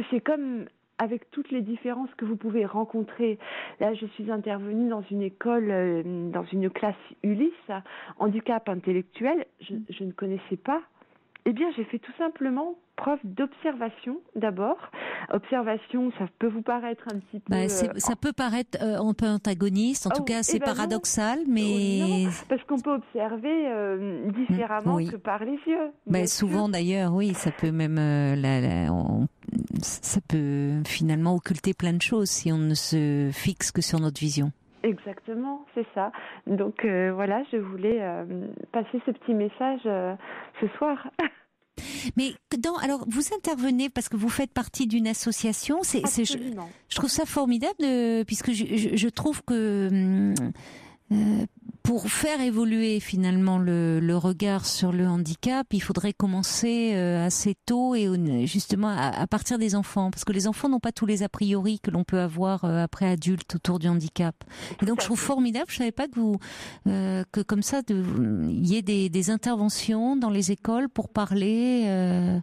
Speaker 2: c'est comme avec toutes les différences que vous pouvez rencontrer. Là, je suis intervenue dans une école, dans une classe Ulysse, handicap intellectuel, je ne connaissais pas. Eh bien, j'ai fait tout simplement preuve d'observation d'abord. Observation, ça peut vous paraître un petit peu...
Speaker 3: ça peut paraître un peu antagoniste, en tout cas c'est paradoxal, mais...
Speaker 2: Non, parce qu'on peut observer différemment que par les yeux.
Speaker 3: Souvent d'ailleurs, oui, ça peut même... ça peut finalement occulter plein de choses si on ne se fixe que sur notre vision.
Speaker 2: Exactement, c'est ça. Donc je voulais passer ce petit message ce soir.
Speaker 3: Mais alors vous intervenez parce que vous faites partie d'une association. Je trouve ça formidable puisque je trouve que pour faire évoluer finalement le regard sur le handicap, il faudrait commencer assez tôt et justement à partir des enfants, parce que les enfants n'ont pas tous les a priori que l'on peut avoir après adulte autour du handicap. Et donc je trouve formidable, je savais pas que comme ça il y ait des interventions dans les écoles pour parler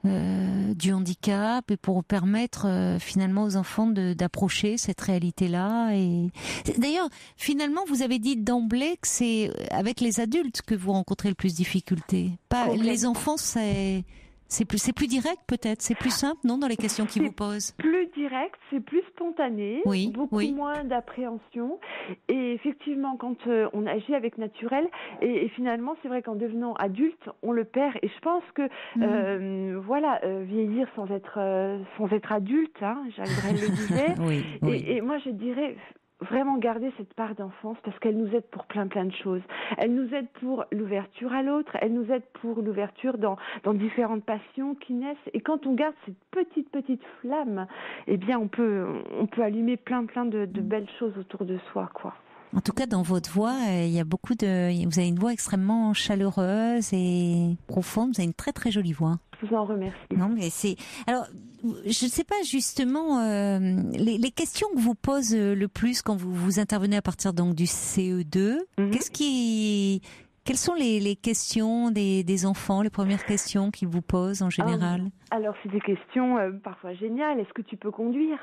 Speaker 3: du handicap et pour permettre finalement aux enfants d'approcher cette réalité-là. Et d'ailleurs, finalement, vous avez dit d'emblée que c'est avec les adultes que vous rencontrez le plus de difficultés. Pas les enfants, c'est plus direct peut-être, c'est plus simple, non, dans les questions qu'ils vous posent.
Speaker 2: Plus direct, c'est plus spontané, beaucoup moins d'appréhension. Et effectivement, quand on agit avec naturel, et finalement, c'est vrai qu'en devenant adulte, on le perd. Et je pense que vieillir sans être adulte, Jacques Brel le disait. Et moi, je dirais vraiment garder cette part d'enfance parce qu'elle nous aide pour plein de choses. Elle nous aide pour l'ouverture à l'autre, elle nous aide pour l'ouverture dans différentes passions qui naissent. Et quand on garde cette petite flamme, eh bien on peut allumer plein de belles choses autour de soi, quoi.
Speaker 3: En tout cas, dans votre voix, il y a vous avez une voix extrêmement chaleureuse et profonde. Vous avez une très très jolie voix.
Speaker 2: Je vous en remercie.
Speaker 3: Non, mais alors, je ne sais pas justement les questions que vous pose le plus quand vous intervenez à partir donc du CE2. Quelles sont les questions des enfants, les premières questions qu'ils vous posent en général?
Speaker 2: Alors, c'est des questions parfois géniales. Est-ce que tu peux conduire?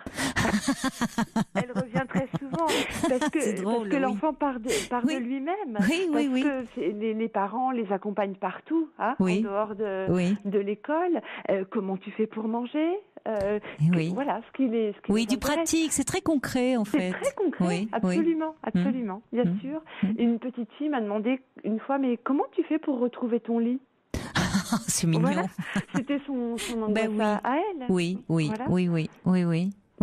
Speaker 2: Elle revient très souvent parce que l'enfant part de lui-même. Oui. Que les parents les accompagnent partout, en dehors de l'école. Comment tu fais pour manger? Voilà, ce qui les
Speaker 3: oui, du
Speaker 2: intéresse.
Speaker 3: pratique, c'est très concret en fait.
Speaker 2: C'est très concret, absolument, bien sûr. Une petite fille m'a demandé une fois, mais comment tu fais pour retrouver ton lit?
Speaker 3: C'est mignon.
Speaker 2: Voilà. C'était son angoisse à elle.
Speaker 3: Oui.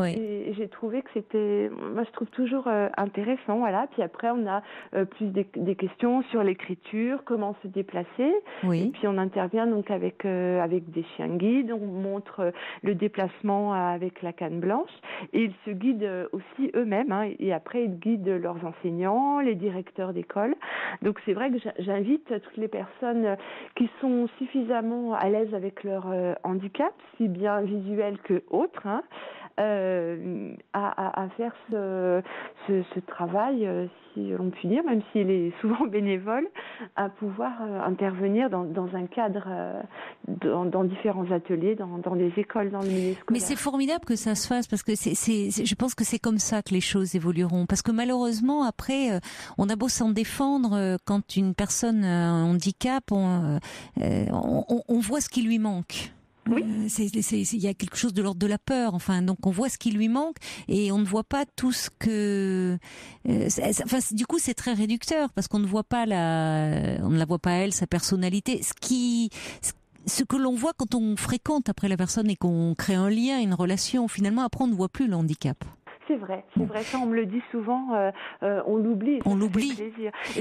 Speaker 2: Et j'ai trouvé que c'était, moi je trouve toujours intéressant, voilà. Puis après on a plus des questions sur l'écriture, comment se déplacer.
Speaker 3: Oui.
Speaker 2: Et puis on intervient donc avec des chiens guides, on montre le déplacement avec la canne blanche et ils se guident aussi eux-mêmes. Hein, et après ils guident leurs enseignants, les directeurs d'école. Donc c'est vrai que j'invite toutes les personnes qui sont suffisamment à l'aise avec leur handicap, si bien visuel que autre, hein, à faire ce travail, si on peut dire, même s'il est souvent bénévole, à pouvoir intervenir dans un cadre, dans différents ateliers, dans des écoles, dans le milieu scolaire.
Speaker 3: Mais c'est formidable que ça se fasse, parce que je pense que c'est comme ça que les choses évolueront. Parce que malheureusement, après, on a beau s'en défendre, quand une personne a un handicap, on voit ce qui lui manque.
Speaker 2: Oui.
Speaker 3: Il y a quelque chose de l'ordre de la peur, enfin, donc on voit ce qui lui manque et on ne voit pas tout ce que. Du coup, c'est très réducteur parce qu'on ne voit pas on ne la voit pas elle, sa personnalité, ce que l'on voit quand on fréquente après la personne et qu'on crée un lien, une relation. Finalement, après, on ne voit plus le handicap.
Speaker 2: C'est vrai, ça on me le dit souvent, on l'oublie.
Speaker 3: On l'oublie.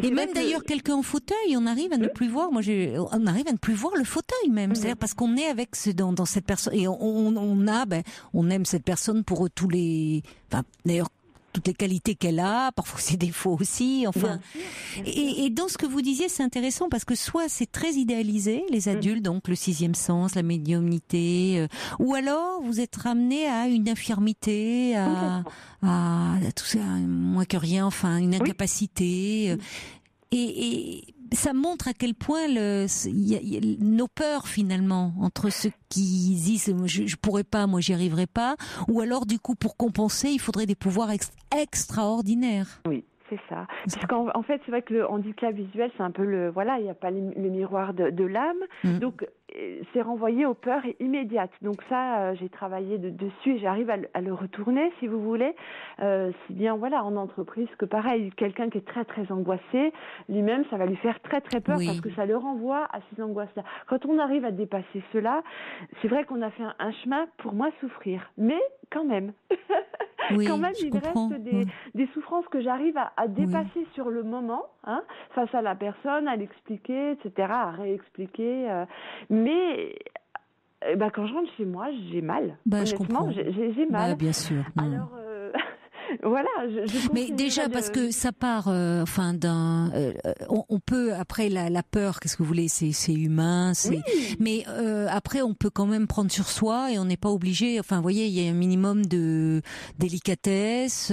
Speaker 3: Et même d'ailleurs, quelqu'un en fauteuil, on arrive à ne plus voir. On arrive à ne plus voir le fauteuil même. C'est-à-dire parce qu'on est avec dans cette personne et on aime cette personne pour tous les. Enfin, d'ailleurs, toutes les qualités qu'elle a, parfois ses défauts aussi, enfin. Bien sûr. Et dans ce que vous disiez, c'est intéressant parce que soit c'est très idéalisé, les adultes, donc le sixième sens, la médiumnité, ou alors vous êtes ramené à une infirmité, à tout ça, moins que rien, enfin, une incapacité. Et ça montre à quel point nos peurs finalement entre ceux qui disent je pourrais pas, moi j'y arriverai pas, ou alors du coup pour compenser il faudrait des pouvoirs extraordinaires.
Speaker 2: Oui. C'est ça. Puisqu'en fait, c'est vrai que le handicap visuel, c'est un peu il n'y a pas le miroir de l'âme. Donc, c'est renvoyé aux peurs immédiates. Donc ça, j'ai travaillé dessus et j'arrive à le retourner, si vous voulez. Si bien, en entreprise, que pareil, quelqu'un qui est très, très angoissé, lui-même, ça va lui faire très, très peur parce que ça le renvoie à ces angoisses-là. Quand on arrive à dépasser cela, c'est vrai qu'on a fait un chemin pour moins souffrir. Mais quand même, quand même, il reste des souffrances que j'arrive à dépasser sur le moment, hein, face à la personne, à l'expliquer, etc., à réexpliquer. Mais quand je rentre chez moi, j'ai mal. Honnêtement, j'ai mal.
Speaker 3: Bien sûr.
Speaker 2: Alors, voilà.
Speaker 3: Mais déjà parce que ça part, on peut après la peur. Qu'est-ce que vous voulez, c'est humain. Mais après, on peut quand même prendre sur soi et on n'est pas obligé. Enfin, vous voyez, il y a un minimum de délicatesse,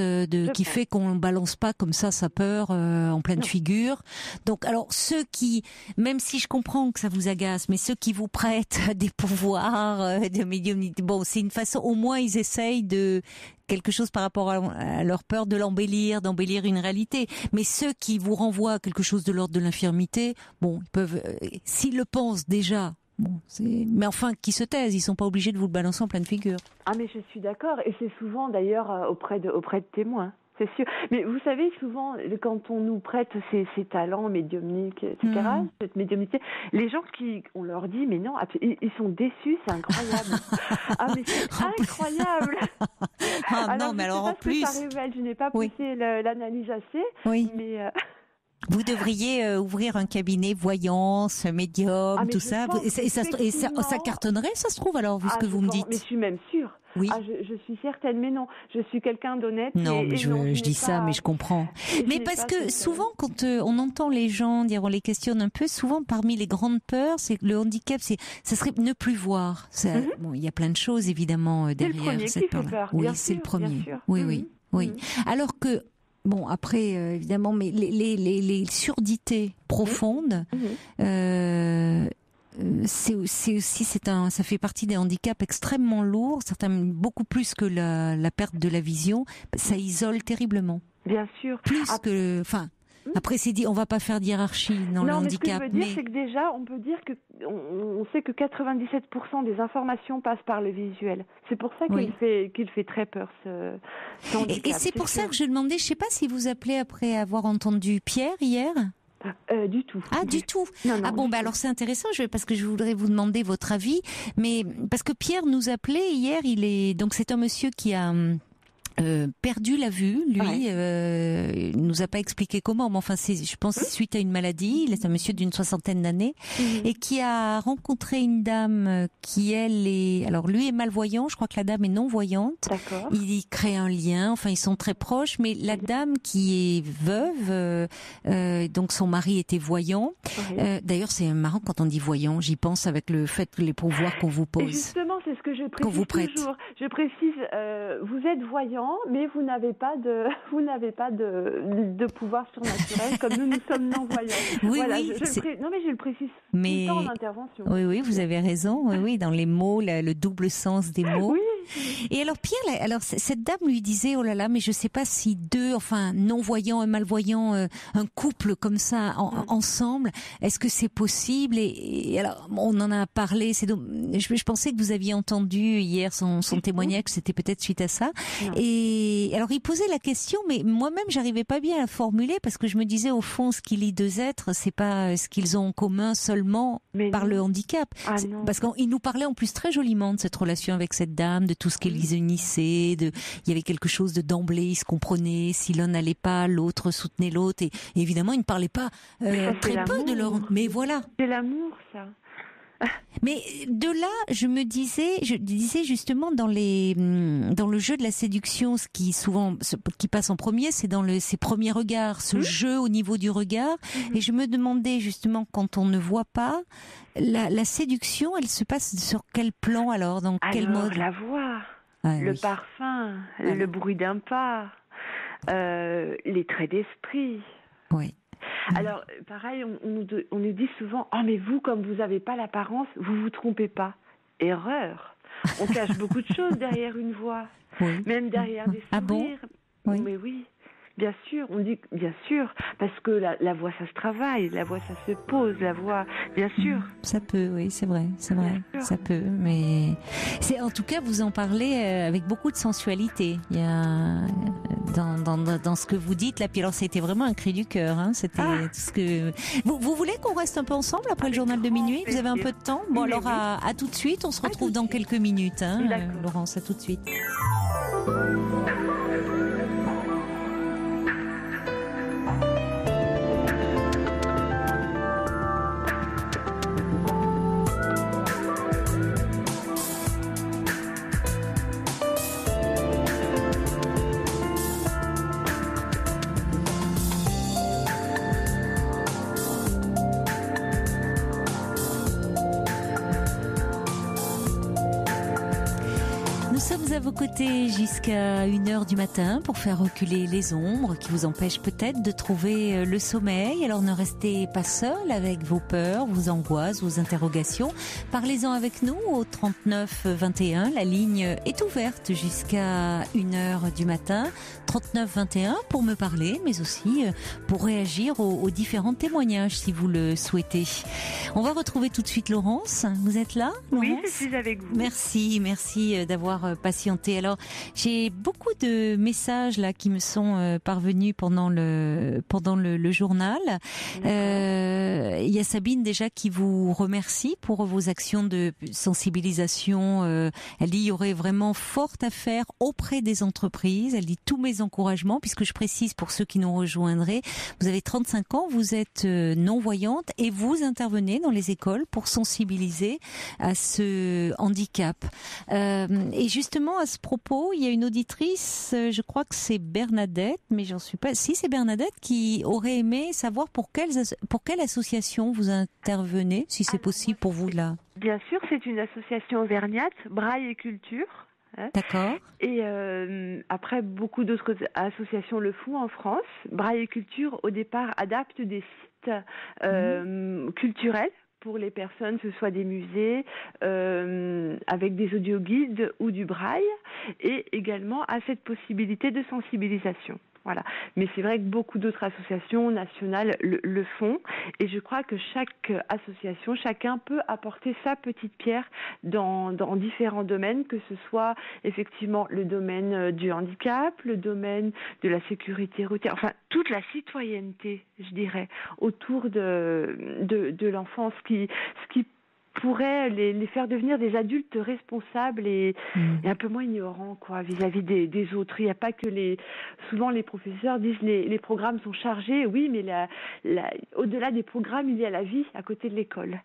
Speaker 3: qui fait qu'on balance pas comme ça sa peur en pleine figure. Donc, alors ceux qui, même si je comprends que ça vous agace, mais ceux qui vous prêtent des pouvoirs de médiumnité, bon, c'est une façon. Au moins, ils essayent de quelque chose par rapport à leur peur de d'embellir une réalité. Mais ceux qui vous renvoient à quelque chose de l'ordre de l'infirmité, bon, ils peuvent, s'ils le pensent déjà, bon, mais enfin, qui se taisent, ils sont pas obligés de vous le balancer en pleine figure.
Speaker 2: Ah, mais je suis d'accord, et c'est souvent d'ailleurs auprès de témoins. C'est sûr. Mais vous savez, souvent, quand on nous prête ces talents médiumniques, etc., cette médiumnité, les gens on leur dit, mais non, ils sont déçus, c'est incroyable. Ah, mais c'est incroyable.
Speaker 3: Alors en plus.
Speaker 2: Ça révèle, je n'ai pas poussé l'analyse assez.
Speaker 3: Oui.
Speaker 2: Mais
Speaker 3: vous devriez ouvrir un cabinet voyance, médium, tout ça. Et ça cartonnerait, ça se trouve, alors, vu ce que vous me dites.
Speaker 2: Mais je suis même sûre.
Speaker 3: Oui.
Speaker 2: Je suis certaine, mais non. Je suis quelqu'un d'honnête.
Speaker 3: Non, mais je dis ça, mais je comprends. Mais parce que souvent, quand on entend les gens dire, on les questionne un peu, souvent parmi les grandes peurs, c'est que le handicap, ça serait ne plus voir. Bon, il y a plein de choses évidemment derrière cette peur. Oui, c'est le premier. Oui. Alors que bon, après, évidemment, mais les surdités profondes, c'est aussi, ça fait partie des handicaps extrêmement lourds, certains beaucoup plus que la perte de la vision. Ça isole terriblement.
Speaker 2: Bien sûr.
Speaker 3: Après, c'est dit, on va pas faire de hiérarchie dans le handicap.
Speaker 2: Ce que je veux dire, c'est que déjà, on peut dire que on sait que 97% des informations passent par le visuel. C'est pour ça qu'il fait très peur, ce handicap.
Speaker 3: Et c'est pour ça que je demandais, je sais pas si vous appelez après avoir entendu Pierre hier.
Speaker 2: Du tout.
Speaker 3: Ah, du tout.
Speaker 2: Non,
Speaker 3: ah bon, alors c'est intéressant, parce que je voudrais vous demander votre avis, mais parce que Pierre nous appelait hier, donc c'est un monsieur qui a perdu la vue, lui, il nous a pas expliqué comment, mais enfin je pense suite à une maladie. Il est un monsieur d'une 60aine d'années et qui a rencontré une dame qui alors lui est malvoyant, je crois que la dame est non-voyante.
Speaker 2: D'accord.
Speaker 3: Il crée un lien, enfin ils sont très proches, mais la dame qui est veuve, donc son mari était voyant. D'ailleurs c'est marrant quand on dit voyant, j'y pense avec le fait que les pouvoirs qu'on vous pose.
Speaker 2: Et justement, c'est ce que je précise toujours. Je précise, vous êtes voyant, mais vous n'avez pas de pouvoir surnaturel comme nous sommes non-voyants.
Speaker 3: Oui,
Speaker 2: voilà,
Speaker 3: oui.
Speaker 2: Non, mais je le précise tout le temps en intervention.
Speaker 3: Oui, vous avez raison. Oui, dans les mots, le double sens des mots.
Speaker 2: Oui.
Speaker 3: Et alors Pierre, cette dame lui disait, oh là là, mais je sais pas si non-voyants et malvoyants, un couple comme ça ensemble, est-ce que c'est possible? Et alors, on en a parlé. Je pensais que vous aviez entendu hier son témoignage, c'était peut-être suite à ça.
Speaker 2: Non.
Speaker 3: Et alors il posait la question, mais moi-même j'arrivais pas bien à la formuler parce que je me disais au fond ce qui lie deux êtres, c'est pas ce qu'ils ont en commun seulement par le handicap. Parce qu'il nous parlait en plus très joliment de cette relation avec cette dame, de tout ce qui les unissait, il y avait quelque chose d'emblée, ils se comprenaient, si l'un n'allait pas, l'autre soutenait l'autre, et évidemment ils ne parlaient pas très peu de leur... Mais voilà.
Speaker 2: C'est l'amour, ça.
Speaker 3: Mais de là, je disais justement dans le jeu de la séduction, ce qui passe en premier, c'est dans ces premiers regards, ce jeu au niveau du regard. Et je me demandais justement, quand on ne voit pas, la séduction, elle se passe sur quel plan alors, dans quel mode?
Speaker 2: La voix, le parfum, le bruit d'un pas, les traits d'esprit.
Speaker 3: Oui.
Speaker 2: Alors, pareil, on nous dit souvent « Oh, mais vous, comme vous n'avez pas l'apparence, vous vous trompez pas. » Erreur. On cache beaucoup de choses derrière une voix, même derrière des sourires.
Speaker 3: Ah bon? Oui.
Speaker 2: Mais oui, bien sûr, on dit bien sûr, parce que la voix, ça se travaille, la voix, ça se pose, la voix, bien sûr.
Speaker 3: Ça peut, oui, c'est vrai, ça peut, mais en tout cas, vous en parlez avec beaucoup de sensualité. Il y a dans ce que vous dites là, puis alors c'était vraiment un cri du cœur, hein. C'était tout ce que vous voulez qu'on reste un peu ensemble après le journal de minuit? Vous avez un peu de temps? Bon, alors à tout de suite, on se retrouve dans quelques minutes, hein, Laurence, à tout de suite. À vos côtés jusqu'à 1h du matin pour faire reculer les ombres qui vous empêchent peut-être de trouver le sommeil. Alors ne restez pas seul avec vos peurs, vos angoisses, vos interrogations. Parlez-en avec nous au 39 21. La ligne est ouverte jusqu'à 1h du matin. 39 21 pour me parler, mais aussi pour réagir aux différents témoignages si vous le souhaitez. On va retrouver tout de suite Laurence. Vous êtes là, Laurence?
Speaker 2: Oui, je suis avec vous.
Speaker 3: Merci d'avoir patienté. Alors, j'ai beaucoup de messages là qui me sont parvenus pendant le journal. Il y a Sabine déjà qui vous remercie pour vos actions de sensibilisation. Elle dit il y aurait vraiment fort à faire auprès des entreprises. Elle dit tous mes encouragements, puisque je précise pour ceux qui nous rejoindraient, vous avez 35 ans, vous êtes non-voyante et vous intervenez dans les écoles pour sensibiliser à ce handicap. Et justement, à ce propos, il y a une auditrice, je crois que c'est Bernadette, mais j'en suis pas... Si, c'est Bernadette qui aurait aimé savoir pour quelle association vous intervenez, si c'est possible pour vous là.
Speaker 2: Bien sûr, c'est une association auvergnate, Braille et Culture.
Speaker 3: D'accord.
Speaker 2: Et après, beaucoup d'autres associations le font en France. Braille et Culture, au départ, adapte des sites culturels pour les personnes, que ce soit des musées, avec des audioguides ou du braille, et également à cette possibilité de sensibilisation. Voilà. Mais c'est vrai que beaucoup d'autres associations nationales le font. Et je crois que chaque association, chacun peut apporter sa petite pierre dans différents domaines, que ce soit effectivement le domaine du handicap, le domaine de la sécurité routière, enfin toute la citoyenneté, je dirais, autour de l'enfance, ce qui pourrait les faire devenir des adultes responsables et un peu moins ignorants, quoi, vis-à-vis des autres. Il n'y a pas que souvent les professeurs disent les programmes sont chargés. Oui, mais au-delà des programmes, il y a la vie à côté de l'école.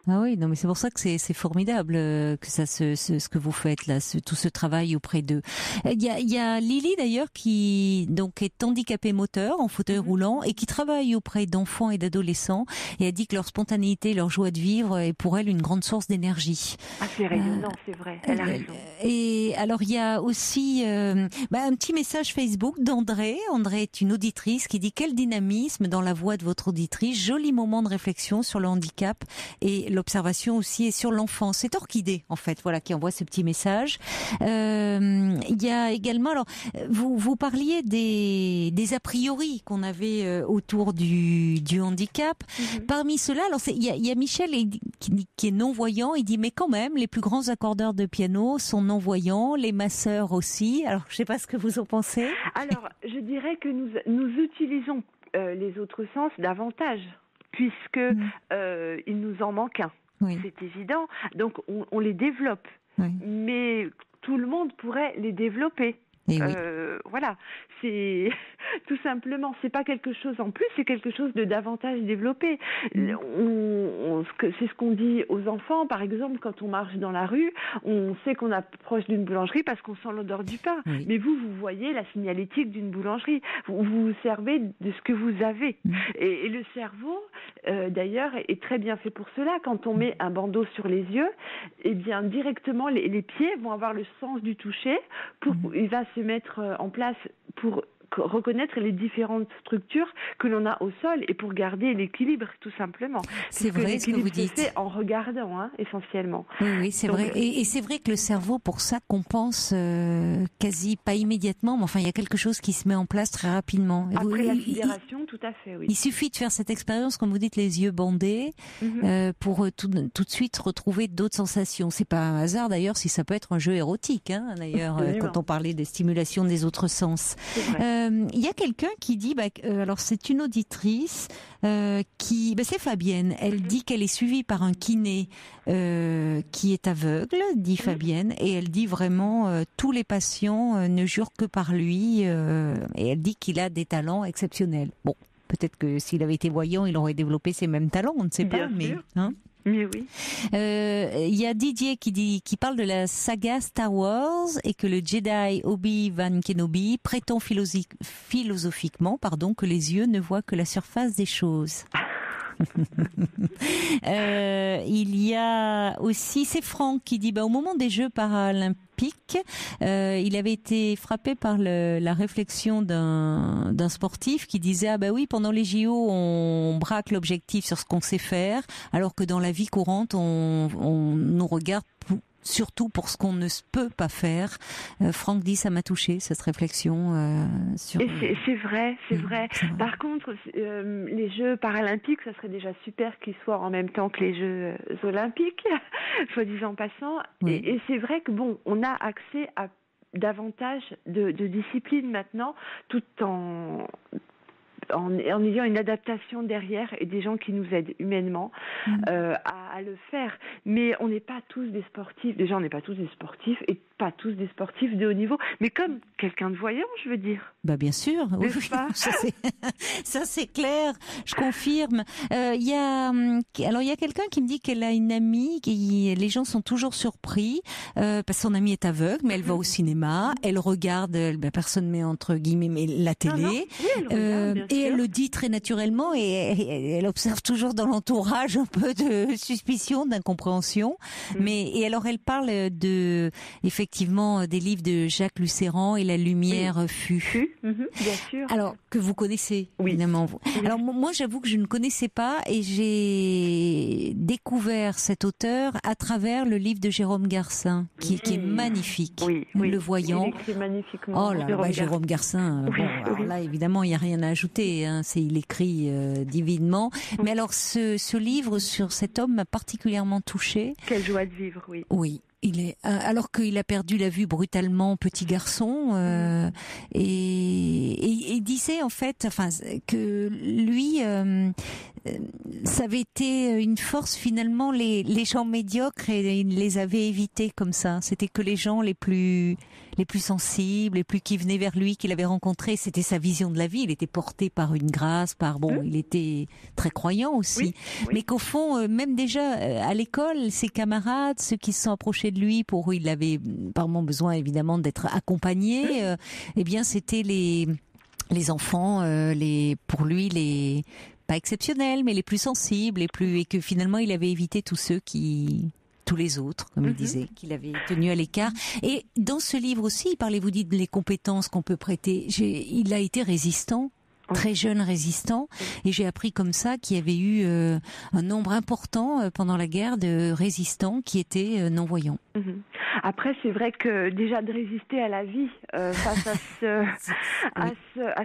Speaker 3: Ah oui, non, mais c'est pour ça que c'est formidable que ça ce que vous faites là, tout ce travail auprès d'eux. Il y a Lily d'ailleurs qui donc est handicapée moteur en fauteuil roulant et qui travaille auprès d'enfants et d'adolescents et elle dit que leur spontanéité, leur joie de vivre est pour elle une grande source d'énergie.
Speaker 2: Ah, c'est rayonnant, c'est vrai. Elle a raison.
Speaker 3: Et alors il y a aussi un petit message Facebook d'André. André est une auditrice qui dit quel dynamisme dans la voix de votre auditrice, joli moment de réflexion sur le handicap et l'observation aussi est sur l'enfance. C'est Orchidée, en fait, voilà, qui envoie ce petit message. Il y a également, alors, vous parliez des a priori qu'on avait autour du handicap. Parmi ceux-là, alors il y a Michel qui est non-voyant. Il dit, mais quand même, les plus grands accordeurs de piano sont non-voyants, les masseurs aussi. Alors, je ne sais pas ce que vous en pensez.
Speaker 2: Alors, je dirais que nous utilisons les autres sens davantage, puisque il nous en manque un. Oui. C'est évident. Donc, on les développe. Oui. Mais tout le monde pourrait les développer.
Speaker 3: Oui.
Speaker 2: Voilà, c'est tout simplement, c'est pas quelque chose en plus, c'est quelque chose de davantage développé. C'est ce qu'on dit aux enfants, par exemple, quand on marche dans la rue, on sait qu'on approche d'une boulangerie parce qu'on sent l'odeur du pain. Oui. Mais vous voyez la signalétique d'une boulangerie. Vous vous servez de ce que vous avez. Et le cerveau, d'ailleurs, est très bien fait pour cela. Quand on met un bandeau sur les yeux, eh bien, directement, les pieds vont avoir le sens du toucher. Il va se mettre en place pour reconnaître les différentes structures que l'on a au sol et pour garder l'équilibre, tout simplement.
Speaker 3: C'est vrai ce que vous dites.
Speaker 2: C'est en regardant, essentiellement.
Speaker 3: Oui, c'est vrai. Et c'est vrai que le cerveau, pour ça, compense quasi pas immédiatement, mais enfin, il y a quelque chose qui se met en place très rapidement.
Speaker 2: Après la sidération, tout à fait, oui.
Speaker 3: Il suffit de faire cette expérience, comme vous dites, les yeux bandés, pour tout de suite retrouver d'autres sensations. C'est pas un hasard, d'ailleurs, si ça peut être un jeu érotique, d'ailleurs, quand on parlait des stimulations des autres sens. Il y a quelqu'un qui dit, alors c'est une auditrice c'est Fabienne. Elle dit qu'elle est suivie par un kiné qui est aveugle, dit Fabienne, et elle dit vraiment tous les patients ne jurent que par lui, et elle dit qu'il a des talents exceptionnels. Bon, peut-être que s'il avait été voyant, il aurait développé ces mêmes talents, on ne sait pas, mais
Speaker 2: mais oui.
Speaker 3: Il y a Didier qui parle de la saga Star Wars et que le Jedi Obi-Wan Kenobi prétend philosophiquement, que les yeux ne voient que la surface des choses. Il y a aussi, c'est Franck qui dit, au moment des Jeux paralympiques, il avait été frappé par la réflexion d'un sportif qui disait, oui, pendant les JO, on braque l'objectif sur ce qu'on sait faire, alors que dans la vie courante, on nous regarde surtout pour ce qu'on ne peut pas faire. Franck dit, ça m'a touché, cette réflexion.
Speaker 2: Et c'est vrai. Par contre, les Jeux paralympiques, ça serait déjà super qu'ils soient en même temps que les Jeux olympiques, soit disant passant. Oui. Et c'est vrai que on a accès à davantage de disciplines maintenant, tout en ayant une adaptation derrière et des gens qui nous aident humainement à le faire. Mais on n'est pas tous des sportifs. Déjà, on n'est pas tous des sportifs et pas tous des sportifs de haut niveau. Mais comme quelqu'un de voyant, je veux dire.
Speaker 3: Bien sûr. Oui, ça c'est clair. Je confirme. Il y a quelqu'un qui me dit qu'elle a une amie les gens sont toujours surpris parce que son amie est aveugle, mais elle va au cinéma, elle regarde, personne met entre guillemets, mais la télé.
Speaker 2: Oui, elle regarde,
Speaker 3: Et elle le dit très naturellement et elle observe toujours dans l'entourage un peu de suspicion, d'incompréhension. Et alors elle parle effectivement des livres de Jacques Lucéran et La lumière fut.
Speaker 2: Bien sûr.
Speaker 3: Alors que vous connaissez évidemment. Vous. Oui. Alors moi j'avoue que je ne connaissais pas et j'ai découvert cet auteur à travers le livre de Jérôme Garcin qui est magnifique. Le voyant.
Speaker 2: Il écrit magnifiquement.
Speaker 3: Oh là, Jérôme Garcin. Alors là évidemment il n'y a rien à ajouter. Il écrit divinement. Mais alors ce livre sur cet homme m'a particulièrement touchée.
Speaker 2: Quelle joie de vivre, oui.
Speaker 3: Oui. Alors qu'il a perdu la vue brutalement, petit garçon, et il disait en fait, que lui, ça avait été une force finalement les gens médiocres et il les avait évités comme ça. C'était que les gens les plus sensibles, les plus qui venaient vers lui, qu'il avait rencontrés. C'était sa vision de la vie. Il était porté par une grâce, il était très croyant aussi. Mais qu'au fond, même déjà à l'école, ses camarades, ceux qui se sont approchés de lui, pour eux, il avait apparemment besoin évidemment d'être accompagné. Eh bien, c'était les enfants, pour lui les pas exceptionnels, mais les plus sensibles, et que finalement il avait évité tous les autres, comme il disait, qu'il avait tenu à l'écart. Et dans ce livre aussi, vous dites les compétences qu'on peut prêter. Il a été résistant. Très jeune résistant, et j'ai appris comme ça qu'il y avait eu un nombre important pendant la guerre de résistants qui étaient non-voyants.
Speaker 2: Après, c'est vrai que déjà de résister à la vie face à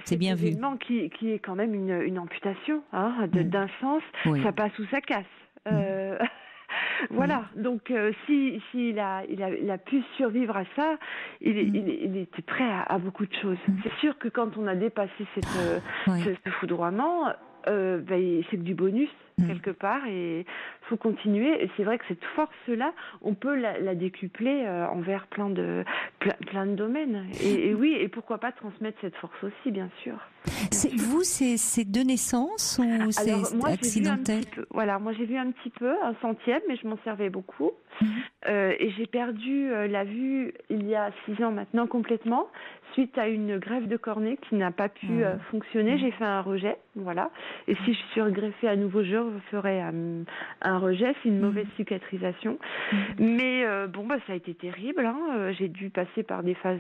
Speaker 2: cet événement qui est quand même une amputation d'un sens, ça passe ou ça casse. Voilà, donc s'il a pu survivre à ça, il était prêt à beaucoup de choses. C'est sûr que quand on a dépassé ce foudroiement, c'est que du bonus quelque part, et faut continuer. Et c'est vrai que cette force-là, on peut la décupler envers plein de domaines. Et oui, et pourquoi pas transmettre cette force aussi, bien sûr.
Speaker 3: C'est de naissance ou c'est accidentel?
Speaker 2: Moi j'ai vu un petit peu, 1/100, mais je m'en servais beaucoup. Et j'ai perdu la vue il y a 6 ans maintenant complètement, suite à une greffe de cornée qui n'a pas pu fonctionner. J'ai fait un rejet, voilà. Et si je suis regreffée à nouveau, je ferai un rejet. C'est une mauvaise cicatrisation. Mais ça a été terrible. J'ai dû passer par des phases,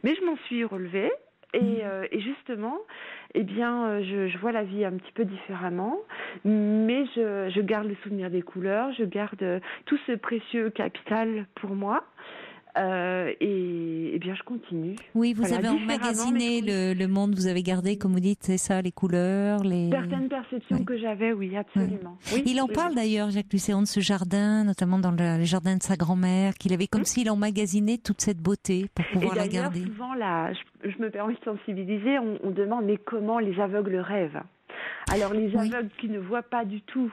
Speaker 2: mais je m'en suis relevée. Et justement, je vois la vie un petit peu différemment, mais je garde le souvenir des couleurs, je garde tout ce précieux capital pour moi. Et bien je continue.
Speaker 3: Oui, vous avez emmagasiné le monde, vous avez gardé, comme vous dites, c'est ça, les couleurs,
Speaker 2: certaines perceptions que j'avais, oui, absolument. Oui,
Speaker 3: il en parle d'ailleurs, Jacques Lucéran, de ce jardin, notamment dans le jardin de sa grand-mère, qu'il avait comme s'il emmagasinait toute cette beauté pour pouvoir la garder.
Speaker 2: Souvent, je me permets de sensibiliser, on demande mais comment les aveugles rêvent. Alors les aveugles qui ne voient pas du tout,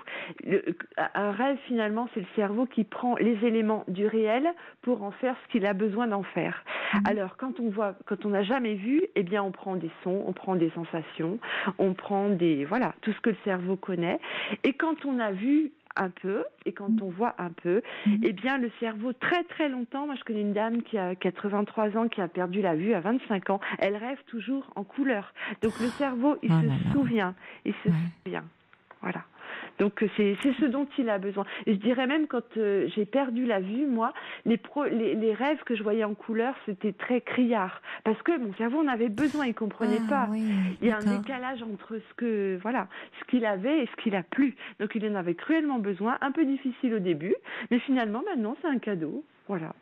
Speaker 2: un rêve finalement c'est le cerveau qui prend les éléments du réel pour en faire ce qu'il a besoin d'en faire. Alors quand on n'a jamais vu, on prend des sons, on prend des sensations, on prend tout ce que le cerveau connaît. Et quand on a vu un peu, et quand on voit un peu, le cerveau, très très longtemps, moi je connais une dame qui a 83 ans, qui a perdu la vue à 25 ans, elle rêve toujours en couleur. Donc le cerveau, il se souvient, voilà. Donc c'est ce dont il a besoin. Et je dirais même quand j'ai perdu la vue, moi, les rêves que je voyais en couleur, c'était très criard. Parce que mon cerveau en avait besoin, il comprenait pas.
Speaker 3: Oui,
Speaker 2: il y a un décalage entre ce qu'il avait et ce qu'il a plus. Donc il en avait cruellement besoin, un peu difficile au début, mais finalement maintenant c'est un cadeau. Voilà.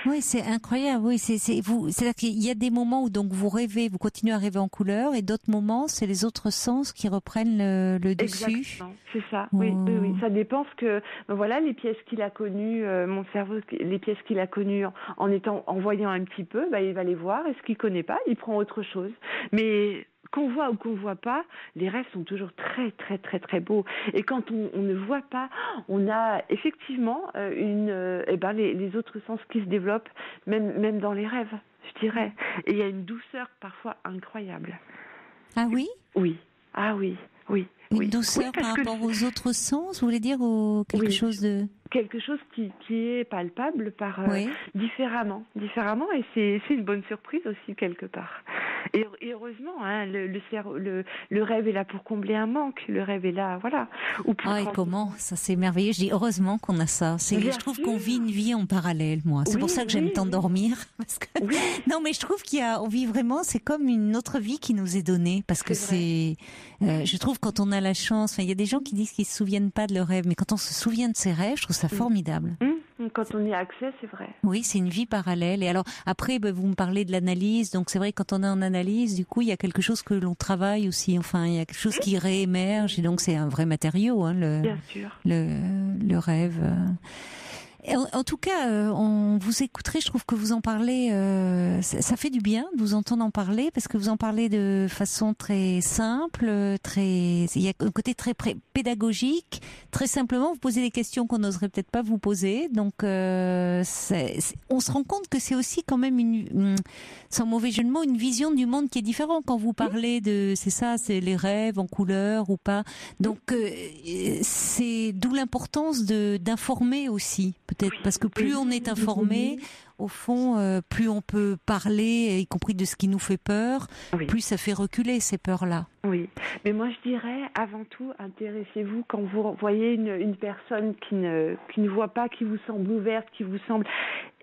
Speaker 3: Oui, c'est incroyable. Oui, c'est-à-dire qu'il y a des moments où donc vous rêvez, vous continuez à rêver en couleur, et d'autres moments, c'est les autres sens qui reprennent le dessus.
Speaker 2: Exactement, c'est ça. Oui. Ça dépend les pièces qu'il a connues, mon cerveau, les pièces qu'il a connues en voyant un petit peu, il va les voir, et ce qu'il connaît pas, il prend autre chose. Mais qu'on voit ou qu'on voit pas, les rêves sont toujours très très très très beaux. Et quand on ne voit pas, on a effectivement les autres sens qui se développent, même dans les rêves, je dirais. Et il y a une douceur parfois incroyable.
Speaker 3: Ah oui ?
Speaker 2: Oui. Ah oui. Oui.
Speaker 3: Une douceur par rapport aux autres sens, vous voulez dire, ou quelque chose de...
Speaker 2: quelque chose qui est palpable par différemment, et c'est une bonne surprise aussi quelque part. Et heureusement, hein, le rêve est là pour combler un manque. Le rêve est là, voilà.
Speaker 3: Et comment ça, c'est merveilleux. Je dis heureusement qu'on a ça. Je trouve qu'on vit une vie en parallèle, moi. C'est pour ça que j'aime tant dormir. Parce que... Non, mais je trouve on vit vraiment. C'est comme une autre vie qui nous est donnée, parce que je trouve quand on a la chance. Il y a des gens qui disent qu'ils se souviennent pas de leurs rêves, mais quand on se souvient de ses rêves, je trouve ça formidable.
Speaker 2: Quand on y a accès, c'est vrai.
Speaker 3: Oui, c'est une vie parallèle. Et alors, après, vous me parlez de l'analyse. Donc, c'est vrai que quand on est en analyse, du coup, il y a quelque chose que l'on travaille aussi. Enfin, il y a quelque chose qui réémerge. Et donc, c'est un vrai matériau, hein,
Speaker 2: Bien sûr.
Speaker 3: Le rêve. En tout cas, on vous écouterait, je trouve que vous en parlez, ça fait du bien de vous entendre en parler, parce que vous en parlez de façon très simple, il y a un côté très pédagogique, très simplement, vous posez des questions qu'on n'oserait peut-être pas vous poser, donc on se rend compte que c'est aussi quand même sans mauvais jeu de mots, une vision du monde qui est différente quand vous parlez c'est les rêves en couleur ou pas, donc c'est d'où l'importance d'informer aussi. Peut-être parce que plus on est informé, au fond, plus on peut parler, y compris de ce qui nous fait peur, plus ça fait reculer ces peurs-là.
Speaker 2: Oui, mais moi je dirais, avant tout, intéressez-vous quand vous voyez une personne qui ne voit pas, qui vous semble ouverte, qui vous semble...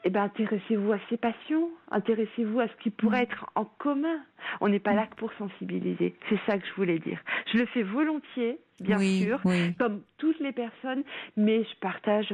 Speaker 2: intéressez-vous à ses passions, intéressez-vous à ce qui pourrait être en commun. On n'est pas là que pour sensibiliser. C'est ça que je voulais dire. Je le fais volontiers, bien sûr, comme toutes les personnes, mais je partage,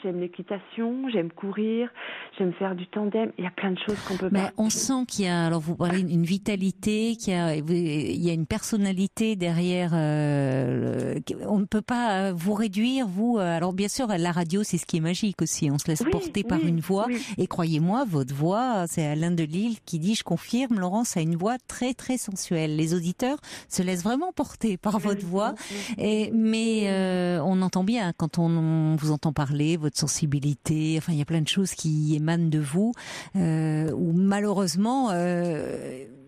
Speaker 2: j'aime l'équitation, j'aime courir, j'aime faire du tandem. Il y a plein de choses qu'on peut pas.
Speaker 3: On sent qu'il y a, alors vous parlez d'une vitalité, il y a une personnalité derrière. On ne peut pas vous réduire, vous. Alors bien sûr, la radio, c'est ce qui est magique aussi. On se laisse porter par une voix. Et croyez-moi, votre voix, c'est Alain Delille qui dit, je confirme, Laurence a une voix très très sensuelle. Les auditeurs se laissent vraiment porter par votre voix. Mais on entend bien quand on vous entend parler, votre sensibilité. Enfin, il y a plein de choses qui émanent de vous. Ou malheureusement,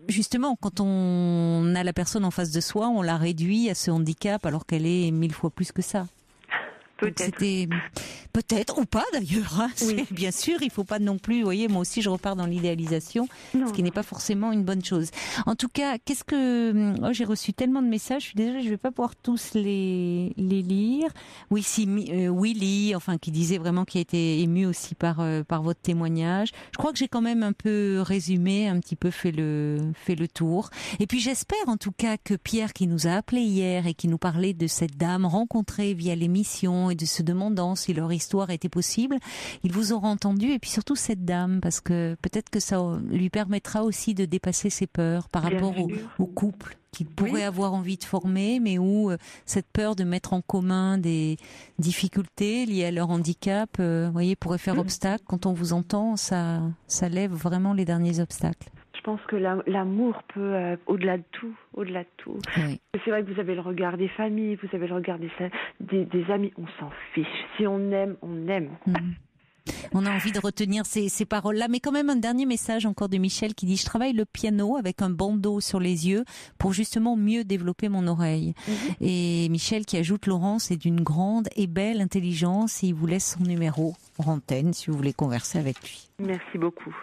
Speaker 3: justement, quand on a la personne en face de soi, on la réduit à ce handicap alors qu'elle est 1000 fois plus que ça. Peut-être ou pas d'ailleurs. Hein. Bien sûr, il faut pas non plus. Vous voyez, moi aussi, je repars dans l'idéalisation, ce qui n'est pas forcément une bonne chose. En tout cas, j'ai reçu tellement de messages. Je suis désolée, je vais pas pouvoir tous les lire. Oui, Willy, qui disait vraiment qu'il a été ému aussi par votre témoignage. Je crois que j'ai quand même un peu résumé, un petit peu fait le tour. Et puis j'espère en tout cas que Pierre, qui nous a appelé hier et qui nous parlait de cette dame rencontrée via l'émission et de se demandant si leur histoire était possible, il vous aura entendu, et puis surtout cette dame, parce que peut-être que ça lui permettra aussi de dépasser ses peurs par rapport au couple qu'il pourrait avoir envie de former, mais où cette peur de mettre en commun des difficultés liées à leur handicap, pourrait faire obstacle. Quand on vous entend, ça lève vraiment les derniers obstacles.
Speaker 2: Je pense que l'amour peut, au-delà de tout. Oui. C'est vrai que vous avez le regard des familles, vous avez le regard des amis, on s'en fiche. Si on aime, on aime.
Speaker 3: On a envie de retenir ces paroles-là, mais quand même un dernier message encore de Michel qui dit « Je travaille le piano avec un bandeau sur les yeux pour justement mieux développer mon oreille. » Et Michel qui ajoute « Laurence est d'une grande et belle intelligence et il vous laisse son numéro en antenne si vous voulez converser avec lui. »
Speaker 2: Merci beaucoup.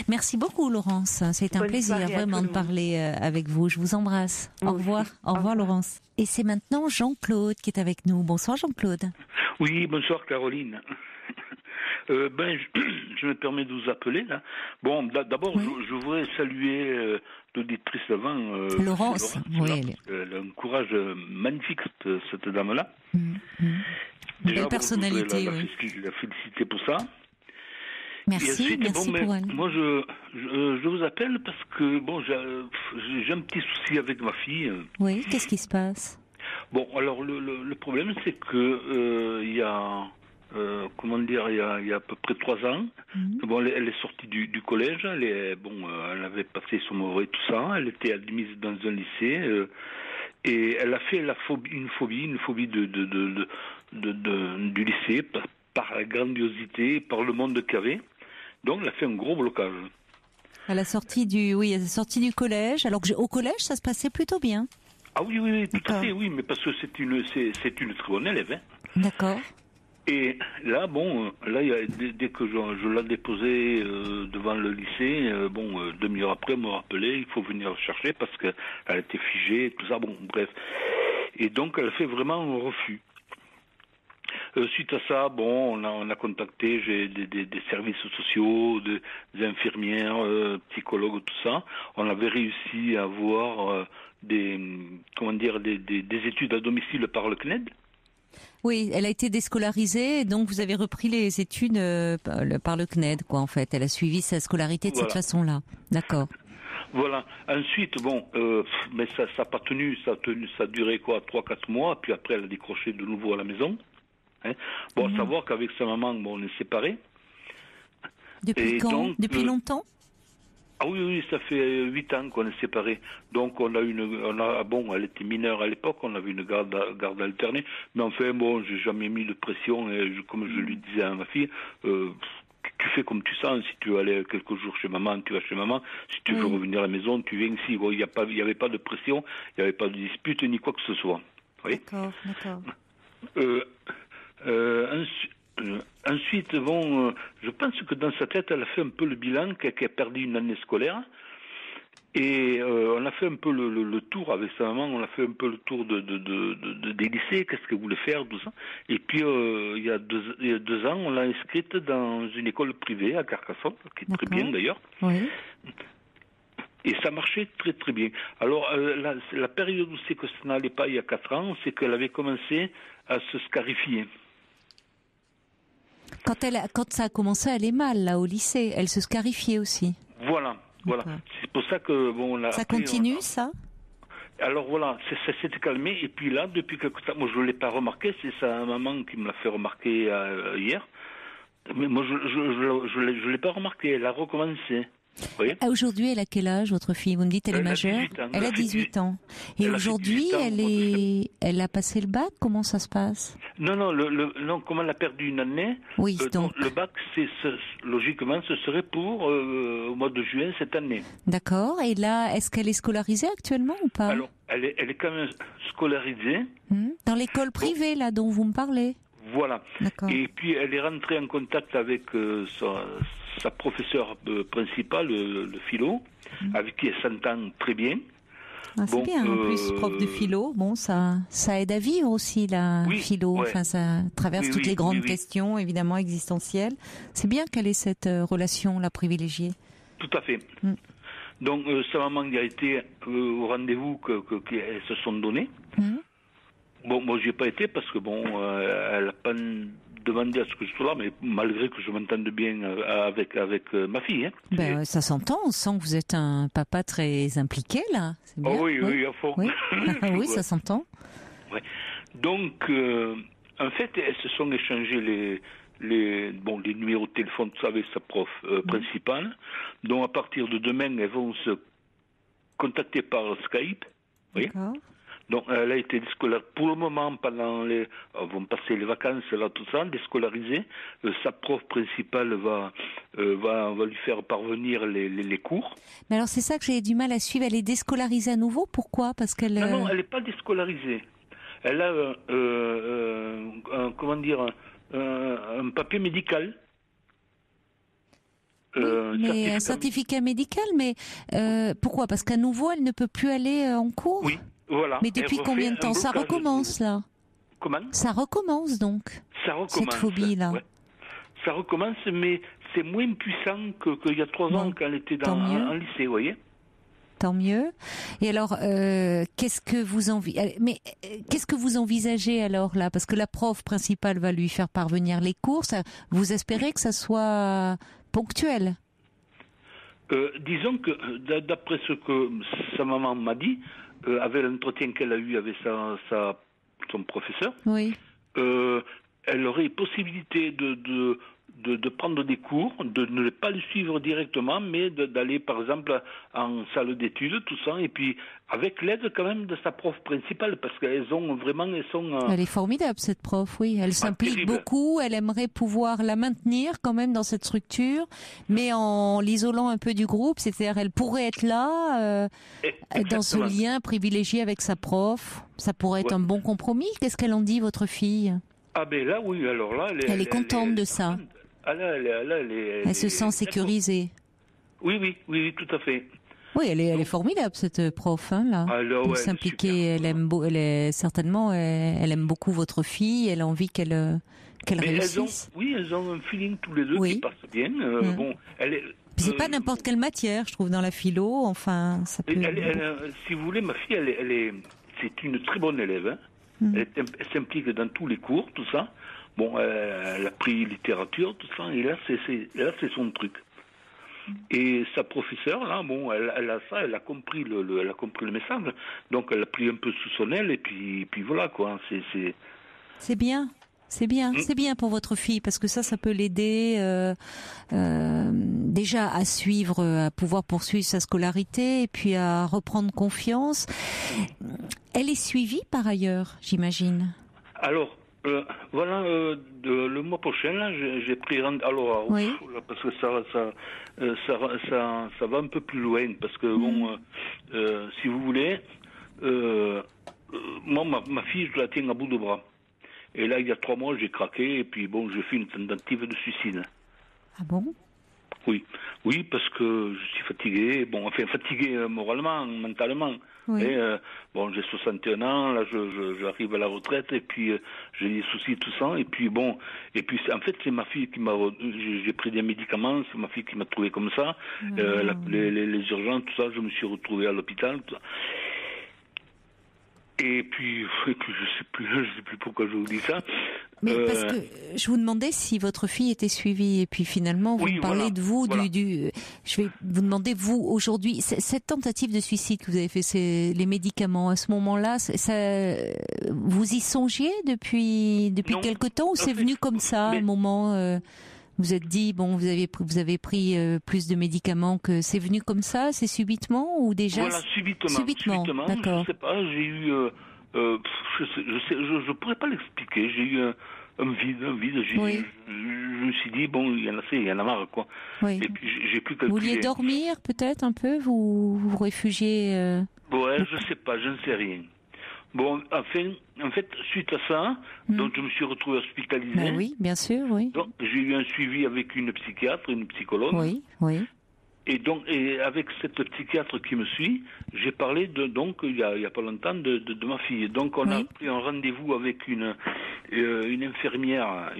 Speaker 3: Merci beaucoup Laurence, c'est un plaisir vraiment de parler avec vous. Je vous embrasse. Au revoir. Au revoir Laurence. Et c'est maintenant Jean-Claude qui est avec nous. Bonsoir Jean-Claude.
Speaker 5: Oui, bonsoir Caroline. Je me permets de vous appeler là. Bon, d'abord, je voudrais saluer l'auditrice d'avant,
Speaker 3: Laurence.
Speaker 5: Elle a un courage magnifique, cette dame-là. Déjà,
Speaker 3: belle personnalité.
Speaker 5: La féliciter pour ça.
Speaker 3: Merci, merci pour elle.
Speaker 5: Moi, je vous appelle parce que j'ai un petit souci avec ma fille.
Speaker 3: Oui, qu'est-ce qui se passe?
Speaker 5: Bon, alors le problème, c'est que il y a il y a à peu près 3 ans. Bon, elle est sortie du collège. Elle avait passé son brevet, tout ça. Elle était admise dans un lycée et elle a fait une phobie du lycée par la grandiosité, par le monde qu'il y avait. Donc, elle a fait un gros blocage.
Speaker 3: Elle est sortie du collège. Alors qu'au collège, ça se passait plutôt bien.
Speaker 5: Ah oui, tout à fait, oui, mais parce que c'est une très bonne élève. Hein.
Speaker 3: D'accord.
Speaker 5: Et là, dès que je l'ai déposée devant le lycée, demi-heure après, elle m'a rappelé, il faut venir la chercher parce qu'elle était figée, tout ça, bref. Et donc, elle fait vraiment un refus. Suite à ça, on a contacté des services sociaux, des infirmières, psychologues, tout ça. On avait réussi à avoir des études à domicile par le CNED.
Speaker 3: Oui, elle a été déscolarisée, et donc vous avez repris les études par le CNED, quoi, en fait. Elle a suivi sa scolarité de cette façon-là. D'accord.
Speaker 5: Voilà. Ensuite, mais ça n'a pas tenu, ça a duré 3-4 mois, puis après elle a décroché de nouveau à la maison. À savoir qu'avec sa maman, on est séparés.
Speaker 3: Depuis quand? Donc, depuis longtemps?
Speaker 5: Ah oui, ça fait 8 ans qu'on est séparés. Donc elle était mineure à l'époque, on avait une garde alternée, mais enfin j'ai jamais mis de pression, et comme je lui disais à ma fille, tu fais comme tu sens, si tu veux aller quelques jours chez maman, tu vas chez maman, si tu veux revenir à la maison, tu viens ici. Il n'y avait pas de pression, il n'y avait pas de dispute, ni quoi que ce soit. Oui.
Speaker 3: D'accord.
Speaker 5: Ensuite, je pense que dans sa tête, elle a fait un peu le bilan, qu'elle a perdu une année scolaire. Et on a fait un peu le tour avec sa maman, on a fait un peu le tour des lycées, qu'est-ce qu'elle voulait faire, tout ça. Et puis, il y a 2 ans, on l'a inscrite dans une école privée à Carcassonne, qui est très bien d'ailleurs.
Speaker 3: Oui.
Speaker 5: Et ça marchait très très bien. Alors, la période où c'est que ça n'allait pas il y a 4 ans, c'est qu'elle avait commencé à se scarifier.
Speaker 3: Quand ça a commencé à aller mal, là, au lycée, elle se scarifiait aussi.
Speaker 5: Voilà. C'est pour ça que
Speaker 3: ça continue, ça?
Speaker 5: Alors voilà, ça s'était calmé. Et puis là, depuis quelque temps, moi je l'ai pas remarqué. C'est sa maman qui me l'a fait remarquer hier. Mais moi je l'ai pas remarqué. Elle a recommencé.
Speaker 3: Aujourd'hui, elle a quel âge, votre fille? Vous me dites elle est majeure? Elle a 18 ans. Et aujourd'hui, elle a passé le bac? Comment ça se passe?
Speaker 5: Non, comme elle a perdu une année,
Speaker 3: oui, donc
Speaker 5: le bac, logiquement, ce serait pour au mois de juin cette année.
Speaker 3: D'accord. Et là, est-ce qu'elle est scolarisée actuellement ou pas?
Speaker 5: Alors, elle est quand même scolarisée.
Speaker 3: Dans l'école privée, là, dont vous me parlez?
Speaker 5: Voilà.
Speaker 3: D'accord.
Speaker 5: Et puis, elle est rentrée en contact avec sa professeure principale, le philo, avec qui elle s'entend très bien.
Speaker 3: C'est bien, en plus, prof de philo, ça aide à vivre aussi, la philo. Ouais. Enfin, ça traverse toutes les grandes questions, évidemment, existentielles. C'est bien qu'elle ait cette relation-là privilégiée.
Speaker 5: Tout à fait. Donc, sa maman y a été au rendez-vous qu'elles se sont donnés. Moi, j'y ai pas été parce que, elle n'a pas demandé à ce que je sois là, mais malgré que je m'entende bien avec ma fille.
Speaker 3: Ça s'entend, on sent que vous êtes un papa très impliqué, là. C'est bien.
Speaker 5: Oh oui, à fond.
Speaker 3: Oui, oui, ça s'entend.
Speaker 5: Ouais. Donc, en fait, elles se sont échangées les numéros de téléphone, tout ça, avec sa prof principale. Donc, à partir de demain, elles vont se contacter par Skype. Oui. D'accord. Donc, elle a été déscolarisée. Pour le moment, vont passer les vacances, là, tout ça, déscolarisée. Sa prof principale va lui faire parvenir les cours.
Speaker 3: Mais alors, c'est ça que j'ai du mal à suivre. Elle est déscolarisée à nouveau? Pourquoi? Parce qu'elle...
Speaker 5: Non, elle n'est pas déscolarisée. Elle a, un papier médical.
Speaker 3: Un certificat médical, mais pourquoi? Parce qu'à nouveau, elle ne peut plus aller en cours?
Speaker 5: Oui. Voilà.
Speaker 3: Mais depuis combien de temps? Ça recommence, là?
Speaker 5: Comment?
Speaker 3: Ça recommence, donc?
Speaker 5: Ça recommence.
Speaker 3: Cette phobie-là.
Speaker 5: Ouais. Ça recommence, mais c'est moins puissant qu'il y a 3 ans quand elle était en lycée, vous voyez?
Speaker 3: Tant mieux. Et alors, qu'est-ce que vous envisagez alors, là? Parce que la prof principale va lui faire parvenir les cours. Vous espérez que ça soit ponctuel?
Speaker 5: Disons que, d'après ce que sa maman m'a dit, avec l'entretien qu'elle a eu avec son professeur,
Speaker 3: oui.
Speaker 5: Elle aurait possibilité de prendre des cours, de ne pas les suivre directement, mais d'aller par exemple en salle d'études, tout ça, et puis avec l'aide quand même de sa prof principale, parce qu'elles ont vraiment...
Speaker 3: Elle est formidable, cette prof, oui. Elle s'implique beaucoup, elle aimerait pouvoir la maintenir quand même dans cette structure, mais en l'isolant un peu du groupe, c'est-à-dire elle pourrait être là, dans ce lien privilégié avec sa prof. Ça pourrait être un bon compromis. Qu'est-ce qu'elle en dit, votre fille ?
Speaker 5: Ah ben là, oui, alors là...
Speaker 3: Elle est contente de ça.
Speaker 5: Ah là,
Speaker 3: Elle se sent sécurisée.
Speaker 5: Oui, tout à fait.
Speaker 3: Oui, elle est formidable, cette prof, hein, là.
Speaker 5: Alors,
Speaker 3: Pour s'impliquer, elle aime beaucoup votre fille, elle a envie qu'elle réussisse.
Speaker 5: Elles ont un feeling tous les deux qui passe bien. Bon,
Speaker 3: c'est pas n'importe quelle matière, je trouve, dans la philo, enfin, ça peut...
Speaker 5: si vous voulez, ma fille, c'est une très bonne élève, hein. Elle s'implique dans tous les cours, tout ça. Bon, elle a pris littérature, tout ça, et là, c'est son truc. Et sa professeure, là, bon, elle a ça, elle a compris le message. Donc, elle a pris un peu sous son aile, et puis voilà, quoi.
Speaker 3: C'est bien. C'est bien pour votre fille, parce que ça peut l'aider déjà à suivre, à pouvoir poursuivre sa scolarité, et puis à reprendre confiance. Elle est suivie par ailleurs, j'imagine.
Speaker 5: Alors, voilà, le mois prochain, là, j'ai pris alors,
Speaker 3: oui.
Speaker 5: Parce que ça va un peu plus loin, parce que bon, si vous voulez, moi, ma fille, je la tiens à bout de bras. Et là, il y a 3 mois, j'ai craqué, et puis bon, j'ai fait une tentative de suicide.
Speaker 3: Ah bon?
Speaker 5: Oui, parce que je suis fatigué, fatigué moralement, mentalement.
Speaker 3: Oui.
Speaker 5: Et, bon, j'ai 61 ans, là, j'arrive à la retraite, et puis j'ai des soucis, tout ça, et puis bon, en fait, c'est ma fille qui j'ai pris des médicaments, c'est ma fille qui m'a trouvé comme ça, les urgences, tout ça, je me suis retrouvé à l'hôpital, tout ça. Et puis je sais plus pourquoi je vous dis ça.
Speaker 3: Mais parce que je vous demandais si votre fille était suivie, et puis finalement vous me parlez de vous, voilà. Je vais vous demander, vous, aujourd'hui, cette tentative de suicide que vous avez fait, c'est les médicaments, à ce moment-là, vous y songiez depuis quelque temps, ou c'est venu comme ça, un moment vous êtes dit, bon, vous avez pris plus de médicaments, que c'est venu comme ça, c'est subitement, ou déjà...
Speaker 5: Voilà, subitement,
Speaker 3: d'accord.
Speaker 5: Je sais pas, j'ai eu... je pourrais pas l'expliquer, j'ai eu un vide.
Speaker 3: Oui.
Speaker 5: Je me suis dit, bon, il y en a marre, quoi.
Speaker 3: Oui.
Speaker 5: Et puis j'ai pu calculer.
Speaker 3: Vous vouliez dormir, peut-être, un peu, vous réfugiez...
Speaker 5: Ouais, je sais pas, je ne sais rien. Bon, en fait, suite à ça, donc je me suis retrouvé hospitalisé.
Speaker 3: Ben oui, bien sûr, oui.
Speaker 5: Donc, j'ai eu un suivi avec une psychiatre, une psychologue.
Speaker 3: Oui.
Speaker 5: Et donc, avec cette psychiatre qui me suit, j'ai parlé donc il y a pas longtemps de ma fille. Donc, on a pris un rendez-vous avec une infirmière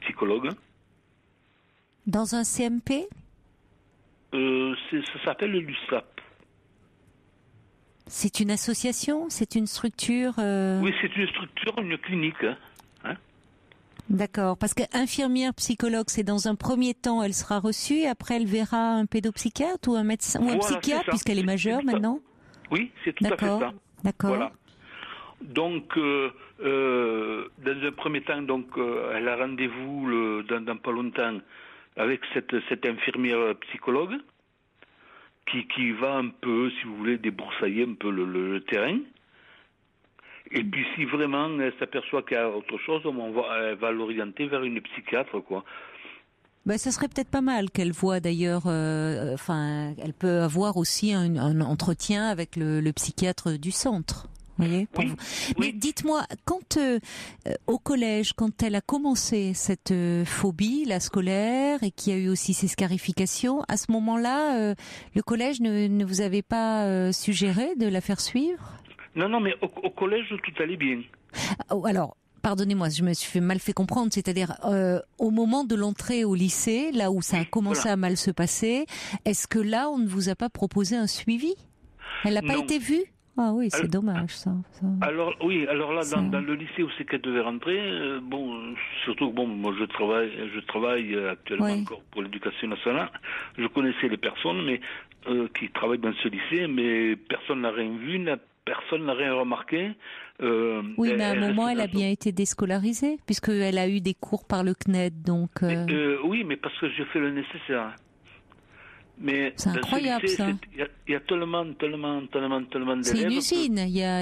Speaker 5: psychologue.
Speaker 3: Dans un CMP?
Speaker 5: Ça s'appelle l'USAP.
Speaker 3: C'est une association? C'est une structure
Speaker 5: Oui, c'est une structure, une clinique. Hein.
Speaker 3: D'accord, parce qu'infirmière psychologue, c'est dans un premier temps, elle sera reçue, et après elle verra un pédopsychiatre ou un médecin ou un psychiatre, puisqu'elle est majeure maintenant?
Speaker 5: Oui, c'est tout à fait ça.
Speaker 3: D'accord.
Speaker 5: Voilà. Donc, dans un premier temps, elle a rendez-vous dans pas longtemps avec cette infirmière psychologue qui va un peu, si vous voulez, débroussailler un peu le terrain. Et puis si vraiment elle s'aperçoit qu'il y a autre chose, elle va l'orienter vers une psychiatre, quoi.
Speaker 3: Ben, ça serait peut-être pas mal qu'elle voie d'ailleurs, elle peut avoir aussi un entretien avec le psychiatre du centre. Vous voyez, Mais dites-moi, quand au collège, quand elle a commencé cette phobie, la scolaire, et qu'il y a eu aussi ces scarifications, à ce moment-là, le collège ne vous avait pas suggéré de la faire suivre?
Speaker 5: Non, mais au collège, tout allait bien.
Speaker 3: Alors, pardonnez-moi, je me suis mal fait comprendre, c'est-à-dire au moment de l'entrée au lycée, là où ça a commencé à mal se passer, est-ce que là, on ne vous a pas proposé un suivi? Elle n'a pas été vue? Ah oui, c'est dommage ça.
Speaker 5: Alors là, dans le lycée où c'est qu'elle devait rentrer, surtout que moi je travaille actuellement encore pour l'éducation nationale. Je connaissais les personnes qui travaillent dans ce lycée, mais personne n'a rien vu, personne n'a rien remarqué.
Speaker 3: Oui, mais à un moment, elle a bien été déscolarisée, puisqu'elle a eu des cours par le CNED, donc...
Speaker 5: Oui, mais parce que j'ai fait le nécessaire. Mais
Speaker 3: c'est incroyable,
Speaker 5: lycée,
Speaker 3: ça.
Speaker 5: Il y a tellement d'élèves.
Speaker 3: C'est une usine.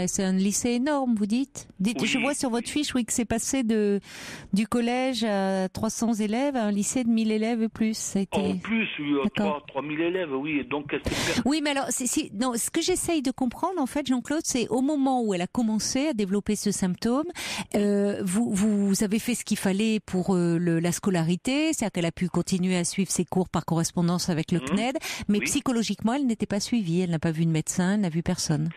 Speaker 3: C'est un lycée énorme, vous dites.
Speaker 5: Oui.
Speaker 3: Je vois sur votre fiche, oui, que c'est passé du collège à 300 élèves à un lycée de 1000 élèves et plus. Ça a été...
Speaker 5: En plus, 3000 élèves, oui. Donc,
Speaker 3: oui, mais alors, non, ce que j'essaye de comprendre, en fait, Jean-Claude, c'est au moment où elle a commencé à développer ce symptôme, vous avez fait ce qu'il fallait pour la scolarité, c'est-à-dire qu'elle a pu continuer à suivre ses cours par correspondance avec le CNED, mais
Speaker 5: oui.
Speaker 3: Psychologiquement, elle n'était pas suivie, elle n'a pas vu de médecin, elle n'a vu personne.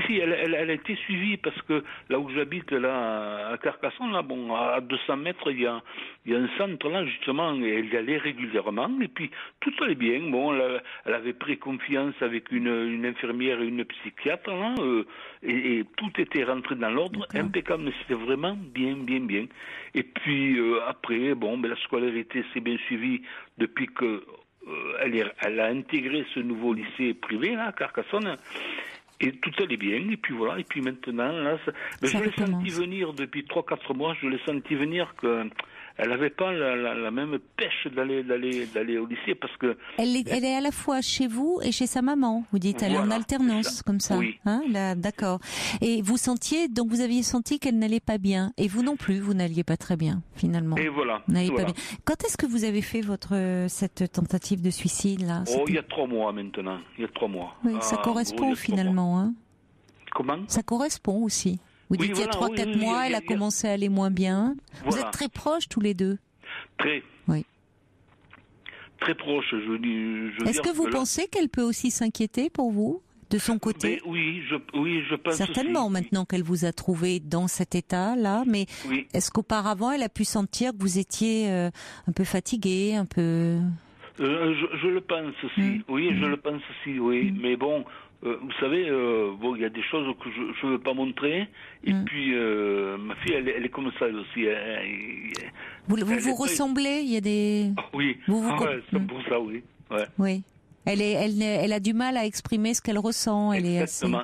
Speaker 5: Si, elle a été suivie parce que là où j'habite, là, à Carcassonne, là, bon, à 200 mètres, il y a un centre là, justement, et elle y allait régulièrement, et puis tout allait bien. Bon, elle avait pris confiance avec une infirmière et une psychiatre, là, et tout était rentré dans l'ordre, impeccable, mais c'était vraiment bien. Et puis après, bon, la scolarité s'est bien suivie depuis que elle a intégré ce nouveau lycée privé là, à Carcassonne. Et tout allait bien, et puis voilà, et puis maintenant, là, je l'ai senti venir depuis 3-4 mois, je l'ai senti venir qu'elle n'avait pas la même pêche d'aller au lycée, parce que...
Speaker 3: Elle est à la fois chez vous et chez sa maman, vous dites, elle est en alternance, comme ça.
Speaker 5: Oui.
Speaker 3: Hein, là, d'accord. Et vous aviez senti qu'elle n'allait pas bien, et vous non plus, vous n'alliez pas très bien, finalement.
Speaker 5: Et voilà.
Speaker 3: Pas bien. Quand est-ce que vous avez fait cette tentative de suicide, là?
Speaker 5: Il y a 3 mois maintenant,
Speaker 3: Oui, ça correspond finalement, hein.
Speaker 5: Comment?
Speaker 3: Ça correspond aussi. Vous dites, il y a 3-4 mois, elle a commencé à aller moins bien. Voilà. Vous êtes très proches tous les deux.
Speaker 5: Très.
Speaker 3: Oui.
Speaker 5: Très proches, je dis.
Speaker 3: Est-ce que vous pensez qu'elle peut aussi s'inquiéter pour vous, de son côté?
Speaker 5: Oui, je pense.
Speaker 3: Certainement,
Speaker 5: aussi.
Speaker 3: maintenant qu'elle vous a trouvé dans cet état-là, mais est-ce qu'auparavant, elle a pu sentir que vous étiez un peu fatigué, un peu...
Speaker 5: Je le pense aussi, je le pense aussi, mais bon... vous savez, il y a des choses que je ne veux pas montrer. Et puis, ma fille, elle est comme ça aussi.
Speaker 3: Vous ressemblez? Il y a des...
Speaker 5: Oui, c'est pour ça, oui. Ouais.
Speaker 3: Oui. Elle a du mal à exprimer ce qu'elle ressent.
Speaker 5: Exactement.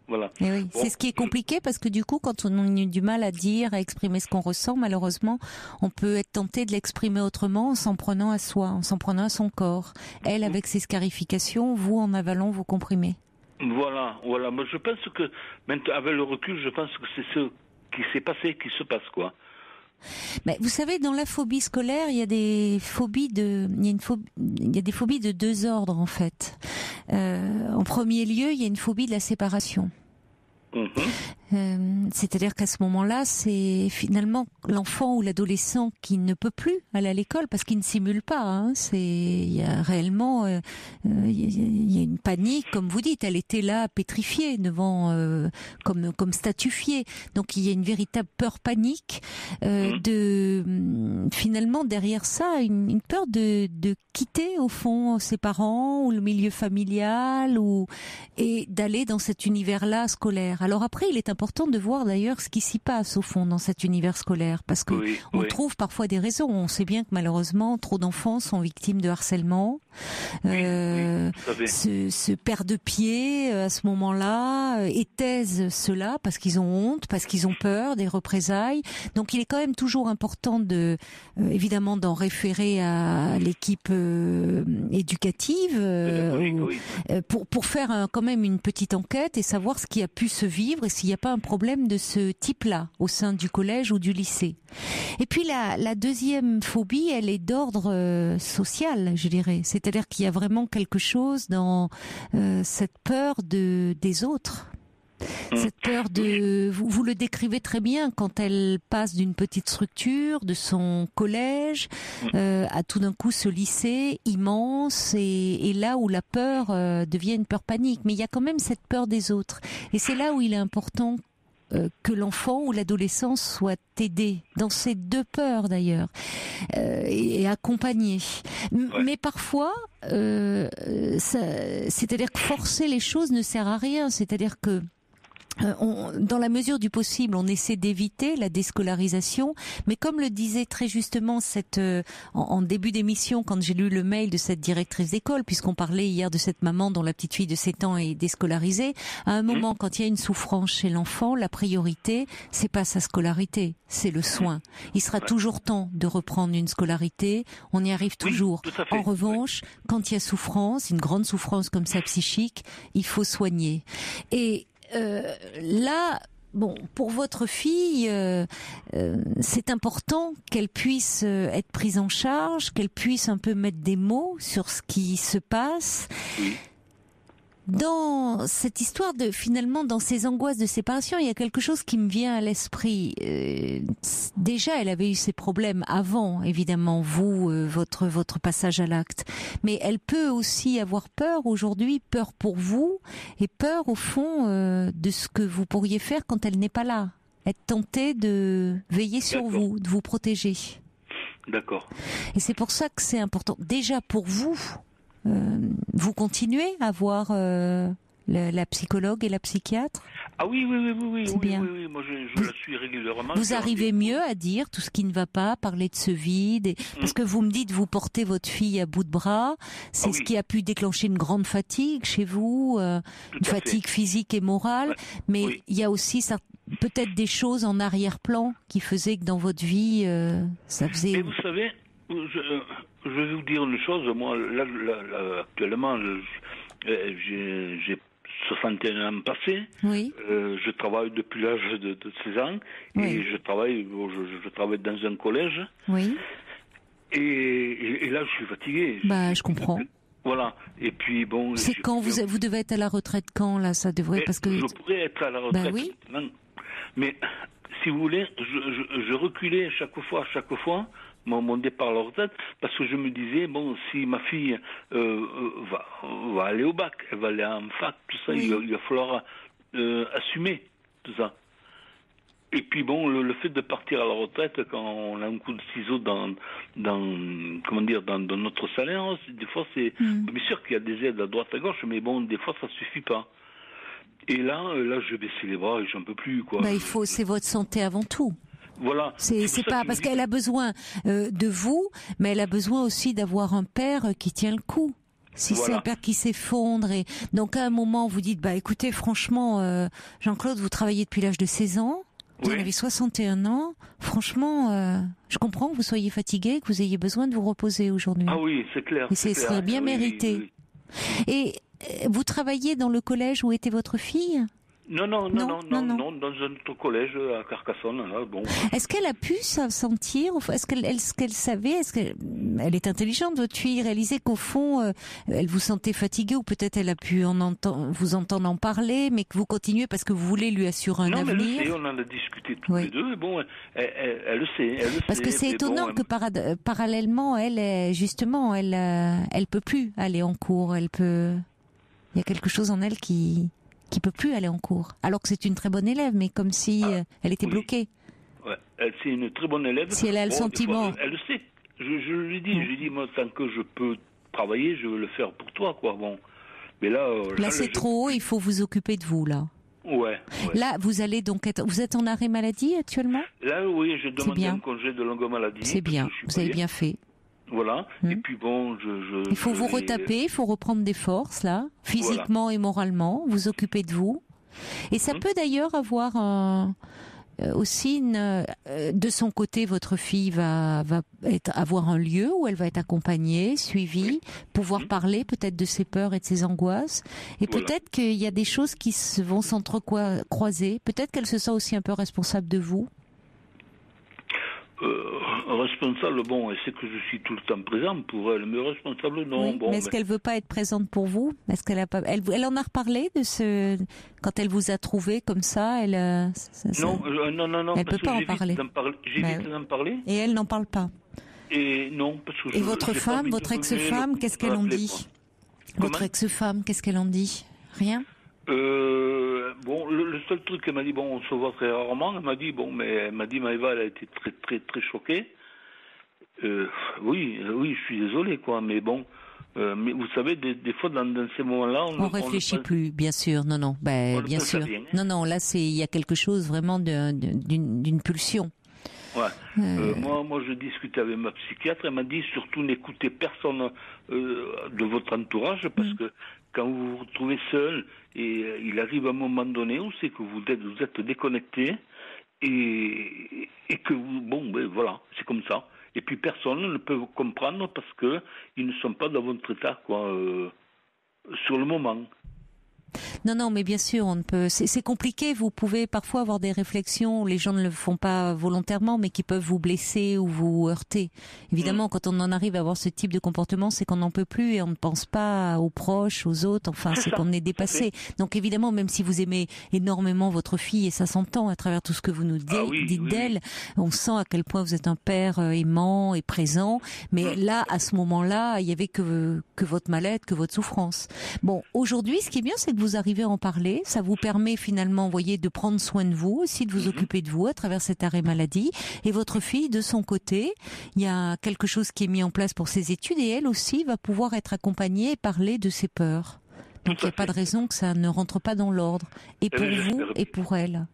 Speaker 5: Voilà.
Speaker 3: Et oui. C'est ce qui est compliqué parce que du coup, quand on a du mal à dire, à exprimer ce qu'on ressent, malheureusement, on peut être tenté de l'exprimer autrement en s'en prenant à soi, en s'en prenant à son corps. Elle avec ses scarifications, vous en avalant vos comprimés.
Speaker 5: Voilà. Moi, je pense que, maintenant, avec le recul, je pense que c'est ce qui s'est passé, qui se passe, quoi.
Speaker 3: Mais vous savez, dans la phobie scolaire, il y a des phobies de 2 ordres, en fait. En premier lieu, il y a une phobie de la séparation. C'est-à-dire qu'à ce moment-là, c'est finalement l'enfant ou l'adolescent qui ne peut plus aller à l'école parce qu'il ne simule pas. Hein. Il y a réellement, il y a une panique, comme vous dites. Elle était là, pétrifiée devant, comme statufiée. Donc il y a une véritable peur panique finalement derrière ça, une peur de quitter au fond ses parents ou le milieu familial et d'aller dans cet univers-là scolaire. Alors après, il est important de voir d'ailleurs ce qui s'y passe au fond dans cet univers scolaire, parce que on trouve parfois des raisons. On sait bien que malheureusement, trop d'enfants sont victimes de harcèlement, se perdent de pied à ce moment-là et taisent cela parce qu'ils ont honte, parce qu'ils ont peur des représailles. Donc il est quand même toujours important évidemment d'en référer à l'équipe éducative pour faire quand même une petite enquête et savoir ce qui a pu se vivre et s'il n'y a pas un problème de ce type-là au sein du collège ou du lycée. Et puis la deuxième phobie, elle est d'ordre social, je dirais. C'est-à-dire qu'il y a vraiment quelque chose dans cette peur des autres. Cette peur vous le décrivez très bien quand elle passe d'une petite structure, de son collège, à tout d'un coup ce lycée immense et là où la peur devient une peur panique. Mais il y a quand même cette peur des autres. Et c'est là où il est important que l'enfant ou l'adolescent soit aidé, dans ces 2 peurs d'ailleurs, et accompagné. Mais parfois, c'est-à-dire que forcer les choses ne sert à rien. C'est-à-dire que dans la mesure du possible, on essaie d'éviter la déscolarisation, mais comme le disait très justement en début d'émission, quand j'ai lu le mail de cette directrice d'école, puisqu'on parlait hier de cette maman dont la petite fille de 7 ans est déscolarisée, à un moment, quand il y a une souffrance chez l'enfant, la priorité, c'est pas sa scolarité, c'est le soin. Il sera toujours temps de reprendre une scolarité, on y arrive toujours. En revanche, quand il y a souffrance, une grande souffrance comme ça psychique, il faut soigner. Et là, bon, pour votre fille, c'est important qu'elle puisse être prise en charge, qu'elle puisse un peu mettre des mots sur ce qui se passe.
Speaker 5: Oui.
Speaker 3: Dans cette histoire finalement, dans ces angoisses de séparation, il y a quelque chose qui me vient à l'esprit. Déjà, elle avait eu ces problèmes avant, évidemment, votre passage à l'acte. Mais elle peut aussi avoir peur aujourd'hui, peur pour vous, et peur au fond de ce que vous pourriez faire quand elle n'est pas là. Être tentée de veiller sur vous, de vous protéger.
Speaker 5: D'accord.
Speaker 3: Et c'est pour ça que c'est important. Déjà pour vous. Vous continuez à voir la psychologue et la psychiatre?
Speaker 5: Ah oui,
Speaker 3: c'est bien.
Speaker 5: Oui, moi je la suis régulièrement.
Speaker 3: Vous arrivez mieux à dire tout ce qui ne va pas, parler de ce vide, parce que vous me dites vous portez votre fille à bout de bras, c'est ce qui a pu déclencher une grande fatigue chez vous, une fatigue physique et morale, mais il y a aussi peut-être des choses en arrière-plan qui faisaient que dans votre vie, ça faisait...
Speaker 5: Mais vous savez, je vais vous dire une chose, moi, là actuellement, j'ai 61 ans passés, je travaille depuis l'âge de 16 ans, et je travaille dans un collège, et là je suis fatigué.
Speaker 3: Je comprends.
Speaker 5: Voilà, et puis bon...
Speaker 3: C'est quand vous devez être à la retraite quand, là, ça devrait... parce que
Speaker 5: je pourrais être à la retraite maintenant, mais si vous voulez, je reculais chaque fois, mon départ à la retraite, parce que je me disais, bon, si ma fille va aller au bac, elle va aller en fac, tout ça, il va falloir assumer tout ça. Et puis bon, le fait de partir à la retraite, quand on a un coup de ciseau dans notre salaire, des fois c'est... Bien sûr qu'il y a des aides à droite à gauche, mais bon, des fois ça suffit pas. Et là, je baissais les bras et j'en peux plus, quoi.
Speaker 3: C'est votre santé avant tout.
Speaker 5: Voilà.
Speaker 3: C'est pas parce qu'elle a besoin de vous, mais elle a besoin aussi d'avoir un père qui tient le coup. Si c'est un père qui s'effondre, et donc à un moment vous dites écoutez, franchement, Jean-Claude, vous travaillez depuis l'âge de 16 ans, vous en avez 61 ans, franchement, je comprends que vous soyez fatigué, que vous ayez besoin de vous reposer aujourd'hui.
Speaker 5: Ah oui, c'est clair.
Speaker 3: Et ce serait bien mérité. Et vous travaillez dans le collège où était votre fille ?
Speaker 5: Non, dans un autre collège à Carcassonne. Là, bon.
Speaker 3: Est-ce qu'elle a pu sentir, est-ce qu'elle savait, elle est intelligente, votre fille, réaliser qu'au fond, elle vous sentait fatigué, ou peut-être elle a pu vous entendre en parler, mais que vous continuez parce que vous voulez lui assurer un avenir?
Speaker 5: Non, mais elle le sait, on en a discuté tous les deux, et bon, elle le sait.
Speaker 3: Parce que c'est étonnant que parallèlement, elle peut plus aller en cours, il y a quelque chose en elle qui peut plus aller en cours, alors que c'est une très bonne élève, mais comme si elle était bloquée.
Speaker 5: Ouais, c'est une très bonne élève.
Speaker 3: Si elle a le sentiment...
Speaker 5: Elle le sait. Je lui dis, moi, tant que je peux travailler, je veux le faire pour toi, quoi. Bon. Mais là c'est trop haut,
Speaker 3: il faut vous occuper de vous, là.
Speaker 5: Ouais.
Speaker 3: Là, vous allez donc vous êtes en arrêt maladie actuellement?
Speaker 5: Là, oui, j'ai demandé un congé de longue maladie.
Speaker 3: C'est bien, vous avez bien fait.
Speaker 5: Voilà, et puis bon,
Speaker 3: il faut vous retaper, il faut reprendre des forces, là, physiquement et moralement, vous occuper de vous. Et ça peut d'ailleurs avoir aussi de son côté, votre fille va avoir un lieu où elle va être accompagnée, suivie, pouvoir parler peut-être de ses peurs et de ses angoisses. Et peut-être qu'il y a des choses qui vont s'entrecroiser. Peut-être qu'elle se sent aussi un peu responsable de vous.
Speaker 5: Responsable, c'est que je suis tout le temps présent pour elle, mais responsable, non.
Speaker 3: Oui, mais est-ce qu'elle veut pas être présente pour vous? Est-ce qu'elle a pas, elle en a reparlé de quand elle vous a trouvé comme ça, non. Elle peut pas en parler.
Speaker 5: J'évite d'en parler.
Speaker 3: Et elle n'en parle pas.
Speaker 5: Et non, parce que.
Speaker 3: Et votre femme, votre ex-femme, qu'est-ce qu'elle en dit? Votre ex-femme, qu'est-ce qu'elle en dit? Rien?
Speaker 5: Le seul truc qu'elle m'a dit, on se voit très rarement, elle m'a dit, Maëva, elle a été très, très, très choquée. Oui, je suis désolé, quoi, mais bon, Mais vous savez, des fois, dans ces moments-là...
Speaker 3: On réfléchit plus, bien sûr. Non. Bien sûr. Non, là, il y a quelque chose vraiment d'une pulsion.
Speaker 5: Ouais. Moi, je discutais avec ma psychiatre, elle m'a dit surtout n'écoutez personne de votre entourage, parce que quand vous vous retrouvez seul, et il arrive un moment donné où c'est que vous êtes déconnecté, et que voilà, c'est comme ça. Et puis personne ne peut vous comprendre parce que ils ne sont pas dans votre état, sur le moment.
Speaker 3: Non, mais bien sûr, on ne peut. C'est compliqué. Vous pouvez parfois avoir des réflexions où les gens ne le font pas volontairement, mais qui peuvent vous blesser ou vous heurter. Évidemment, quand on en arrive à avoir ce type de comportement, c'est qu'on n'en peut plus et on ne pense pas aux proches, aux autres. Enfin, c'est qu'on est dépassé. Donc évidemment, même si vous aimez énormément votre fille, et ça s'entend à travers tout ce que vous nous dites d'elle, on sent à quel point vous êtes un père aimant et présent. Mais là, à ce moment-là, il y avait que votre mal-être, que votre souffrance. Bon, aujourd'hui, ce qui est bien, c'est que vous arrivez à en parler, ça vous permet finalement, voyez, de prendre soin de vous, aussi de vous occuper de vous à travers cet arrêt maladie. Et votre fille, de son côté, il y a quelque chose qui est mis en place pour ses études et elle aussi va pouvoir être accompagnée et parler de ses peurs. Donc il n'y a pas de raison que ça ne rentre pas dans l'ordre. Et pour vous et pour elle.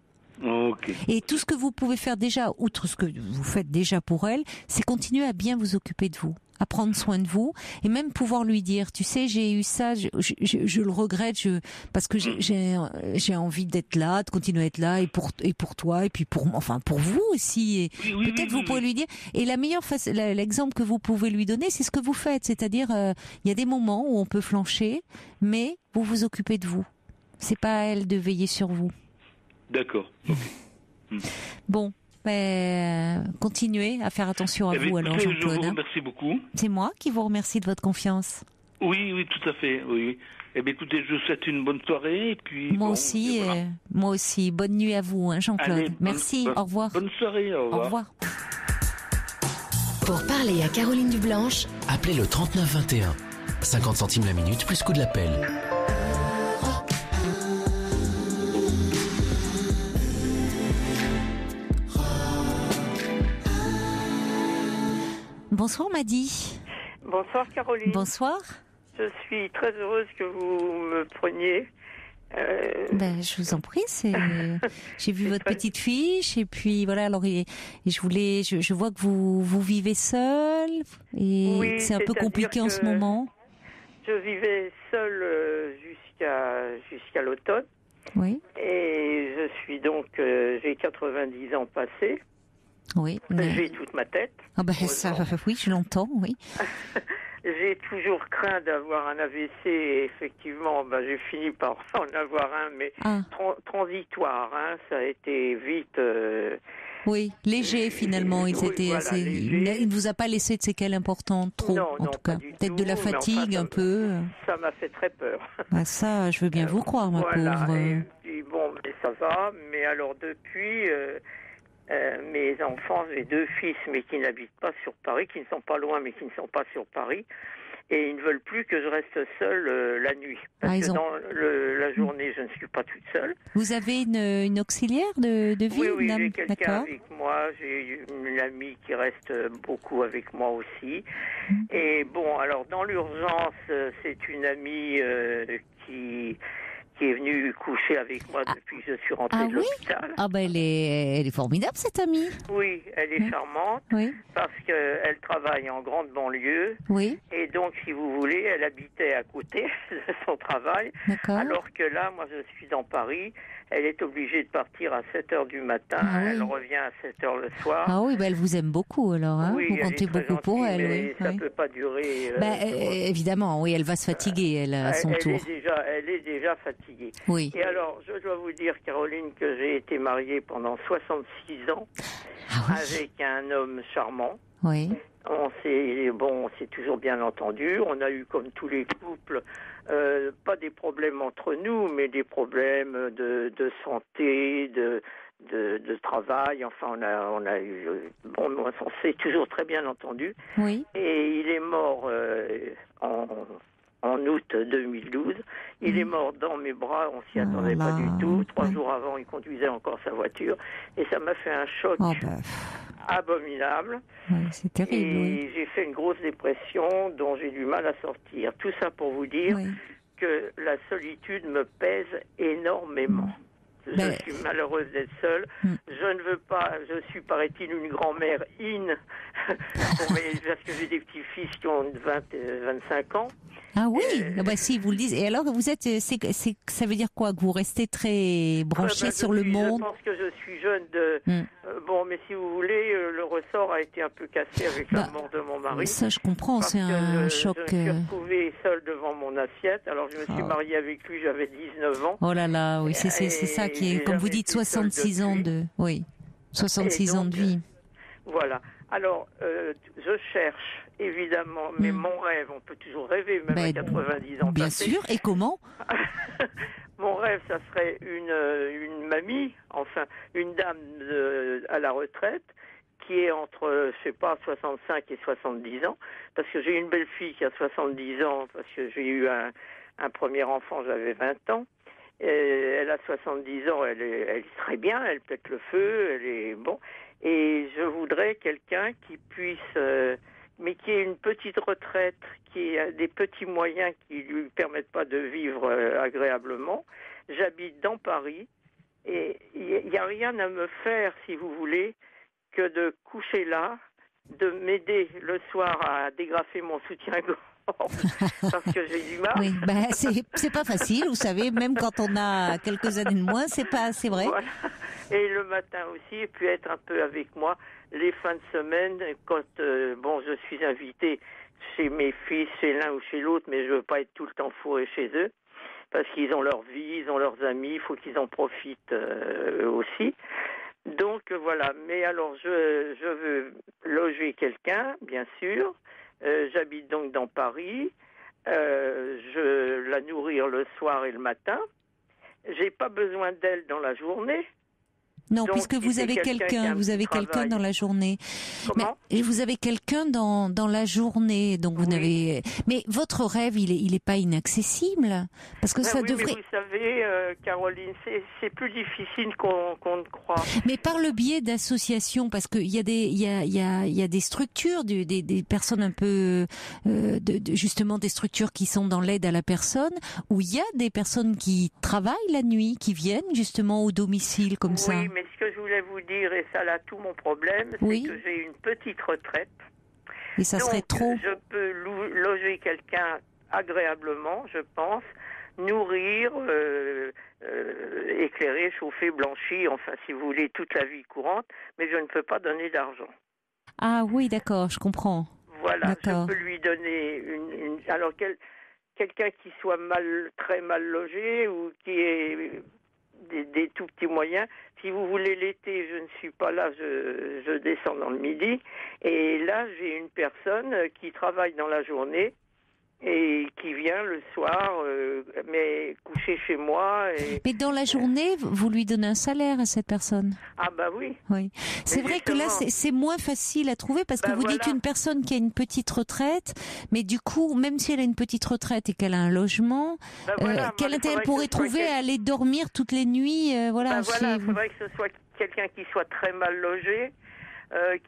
Speaker 5: Okay.
Speaker 3: Et tout ce que vous pouvez faire déjà, outre ce que vous faites déjà pour elle, c'est continuer à bien vous occuper de vous, à prendre soin de vous, et même pouvoir lui dire, tu sais, j'ai eu ça, je le regrette, parce que j'ai envie d'être là, de continuer à être là, et pour toi, et puis pour vous aussi. Et peut-être vous pourrez lui dire. Et la meilleure l'exemple que vous pouvez lui donner, c'est ce que vous faites, c'est-à-dire, il y a des moments où on peut flancher, mais vous vous occupez de vous. C'est pas à elle de veiller sur vous.
Speaker 5: D'accord. Okay.
Speaker 3: Bon, continuez à faire attention à vous, alors, Jean-Claude.
Speaker 5: Je vous remercie beaucoup.
Speaker 3: C'est moi qui vous remercie de votre confiance.
Speaker 5: Oui, tout à fait. Oui. Eh bien, écoutez, je vous souhaite une bonne soirée. Et puis,
Speaker 3: moi aussi. Bonne nuit à vous, Jean-Claude.
Speaker 5: Allez,
Speaker 3: merci, au revoir.
Speaker 5: Bonne soirée, au revoir.
Speaker 3: Au revoir.
Speaker 1: Pour parler à Caroline Dublanche, appelez le 3921. 50 centimes la minute, plus coût de l'appel.
Speaker 3: Bonsoir Madi.
Speaker 6: Bonsoir Caroline.
Speaker 3: Bonsoir.
Speaker 6: Je suis très heureuse que vous me preniez.
Speaker 3: Je vous en prie. J'ai vu votre petite fiche et puis voilà. Alors je vois que vous vivez seule et c'est un peu compliqué en ce moment.
Speaker 6: Je vivais seule jusqu'à l'automne.
Speaker 3: Oui.
Speaker 6: Et je suis donc j'ai 90 ans passés.
Speaker 3: Oui.
Speaker 6: J'ai toute ma tête.
Speaker 3: Ah ça, oui, je l'entends, oui.
Speaker 6: J'ai toujours craint d'avoir un AVC et effectivement, j'ai fini par en avoir un, mais transitoire. Ça a été vite.
Speaker 3: Oui, léger finalement. Il ne vous a pas laissé de séquelles importantes, trop,
Speaker 6: non,
Speaker 3: en tout cas. Peut-être de la fatigue, un peu.
Speaker 6: Ça m'a fait très peur.
Speaker 3: Ça, je veux bien vous croire, ma pauvre.
Speaker 6: Et puis, mais ça va. Mais alors depuis. Mes enfants, j'ai 2 fils, mais qui n'habitent pas sur Paris, qui ne sont pas loin, mais qui ne sont pas sur Paris. Et ils ne veulent plus que je reste seule la nuit. Parce que dans la journée, je ne suis pas toute seule.
Speaker 3: Vous avez une auxiliaire de vie?
Speaker 6: Oui, j'ai quelqu'un avec moi. J'ai une amie qui reste beaucoup avec moi aussi. Et bon, alors dans l'urgence, c'est une amie qui est venue coucher avec moi depuis que je suis rentrée de l'hôpital.
Speaker 3: Elle est formidable, cette amie.
Speaker 6: Oui, elle est charmante, parce qu'elle travaille en grande banlieue.
Speaker 3: Oui.
Speaker 6: Et donc, si vous voulez, elle habitait à côté de son travail.
Speaker 3: D'accord.
Speaker 6: Alors que là, moi, je suis dans Paris. Elle est obligée de partir à 7h du matin. Elle revient à 7h le soir.
Speaker 3: Ah oui, elle vous aime beaucoup, alors.
Speaker 6: Oui,
Speaker 3: vous comptez beaucoup pour elle.
Speaker 6: Mais ça ne peut pas durer.
Speaker 3: Évidemment, oui, elle va se fatiguer, elle, à son tour.
Speaker 6: Elle est déjà fatiguée.
Speaker 3: Oui.
Speaker 6: Et alors, je dois vous dire, Caroline, que j'ai été mariée pendant 66 ans avec un homme charmant.
Speaker 3: Oui.
Speaker 6: On s'est toujours bien entendu. On a eu, comme tous les couples, pas des problèmes entre nous, mais des problèmes de santé, de travail. Enfin, on a eu. On s'est toujours très bien entendu.
Speaker 3: Oui.
Speaker 6: Et il est mort en août 2012. Il est mort dans mes bras, on s'y attendait pas du tout. 3 jours avant, il conduisait encore sa voiture. Et ça m'a fait un choc. abominable.
Speaker 3: Ouais, c'est terrible.
Speaker 6: Et j'ai fait une grosse dépression dont j'ai du mal à sortir. Tout ça pour vous dire que la solitude me pèse énormément. Je suis malheureuse d'être seule. Je ne veux pas, je suis, paraît-il, une grand-mère parce que j'ai des petits-fils qui ont 25 ans.
Speaker 3: Ah oui, si vous le dites. Et alors, vous êtes, ça veut dire quoi? Que vous restez très branché sur le monde?
Speaker 6: Je pense que je suis jeune bon, mais si vous voulez, le ressort a été un peu cassé avec la mort de mon mari.
Speaker 3: Ça, je comprends, c'est un choc.
Speaker 6: Je me suis retrouvée seule devant mon assiette. Alors, je me suis mariée avec lui, j'avais 19 ans.
Speaker 3: Oh là là, oui, c'est ça qui est, comme vous dites, 66 ans de... Oui, 66 ans de vie.
Speaker 6: Voilà. Alors, je cherche, évidemment, mais mon rêve, on peut toujours rêver, même à 90 ans.
Speaker 3: Bien sûr, et comment?
Speaker 6: Mon rêve, ça serait une mamie, enfin, une dame à la retraite, qui est entre, je sais pas, 65 et 70 ans, parce que j'ai une belle-fille qui a 70 ans, parce que j'ai eu un premier enfant, j'avais 20 ans. Elle a 70 ans, elle est très bien, elle pète le feu, elle est bon. Et je voudrais quelqu'un qui puisse, mais qui ait une petite retraite, qui a des petits moyens qui lui permettent pas de vivre agréablement. J'habite dans Paris et il n'y a rien à me faire, si vous voulez, que de coucher là, de m'aider le soir à dégrafer mon soutien-gorge. Parce que j'ai du mal.
Speaker 3: Oui, c'est pas facile, vous savez, même quand on a quelques années de moins, c'est vrai.
Speaker 6: Voilà. Et le matin aussi, et puis être un peu avec moi les fins de semaine, quand je suis invitée chez mes fils, chez l'un ou chez l'autre, mais je veux pas être tout le temps fourré chez eux, parce qu'ils ont leur vie, ils ont leurs amis, il faut qu'ils en profitent aussi. Donc voilà, mais alors je veux loger quelqu'un, bien sûr. J'habite donc dans Paris. Je la nourrir le soir et le matin. J'ai pas besoin d'elle dans la journée.
Speaker 3: Non,
Speaker 6: donc,
Speaker 3: puisque vous avez quelqu'un dans la journée.
Speaker 6: Comment ?
Speaker 3: Mais vous avez quelqu'un dans la journée, donc vous n'avez. Mais votre rêve, il est pas inaccessible, parce que ça devrait.
Speaker 6: Mais vous savez, Caroline, c'est plus difficile qu'on ne croit.
Speaker 3: Mais par le biais d'associations, parce qu'il y a des structures, des personnes un peu, justement des structures qui sont dans l'aide à la personne, où il y a des personnes qui travaillent la nuit, qui viennent justement au domicile comme ça.
Speaker 6: Oui, mais ce que je voulais vous dire, et ça là tout mon problème, c'est que j'ai une petite retraite.
Speaker 3: Et ça serait trop.
Speaker 6: Je peux loger quelqu'un agréablement, je pense, nourrir, éclairer, chauffer, blanchir, enfin si vous voulez, toute la vie courante, mais je ne peux pas donner d'argent.
Speaker 3: Ah oui, d'accord, je comprends.
Speaker 6: Voilà, je peux lui donner alors quelqu'un qui soit très mal logé ou qui ait des tout petits moyens. Si vous voulez, l'été, je ne suis pas là, je descends dans le midi. Et là, j'ai une personne qui travaille dans la journée et qui vient le soir, mais coucher chez moi.
Speaker 3: Mais dans la journée, vous lui donnez un salaire à cette personne?
Speaker 6: Ah bah oui.
Speaker 3: Oui. C'est vrai que là, c'est moins facile à trouver parce que vous dites une personne qui a une petite retraite, mais du coup, même si elle a une petite retraite et qu'elle a un logement, quel intérêt elle pourrait trouver à aller dormir toutes les nuits,
Speaker 6: il faudrait que ce soit quelqu'un qui soit très mal logé.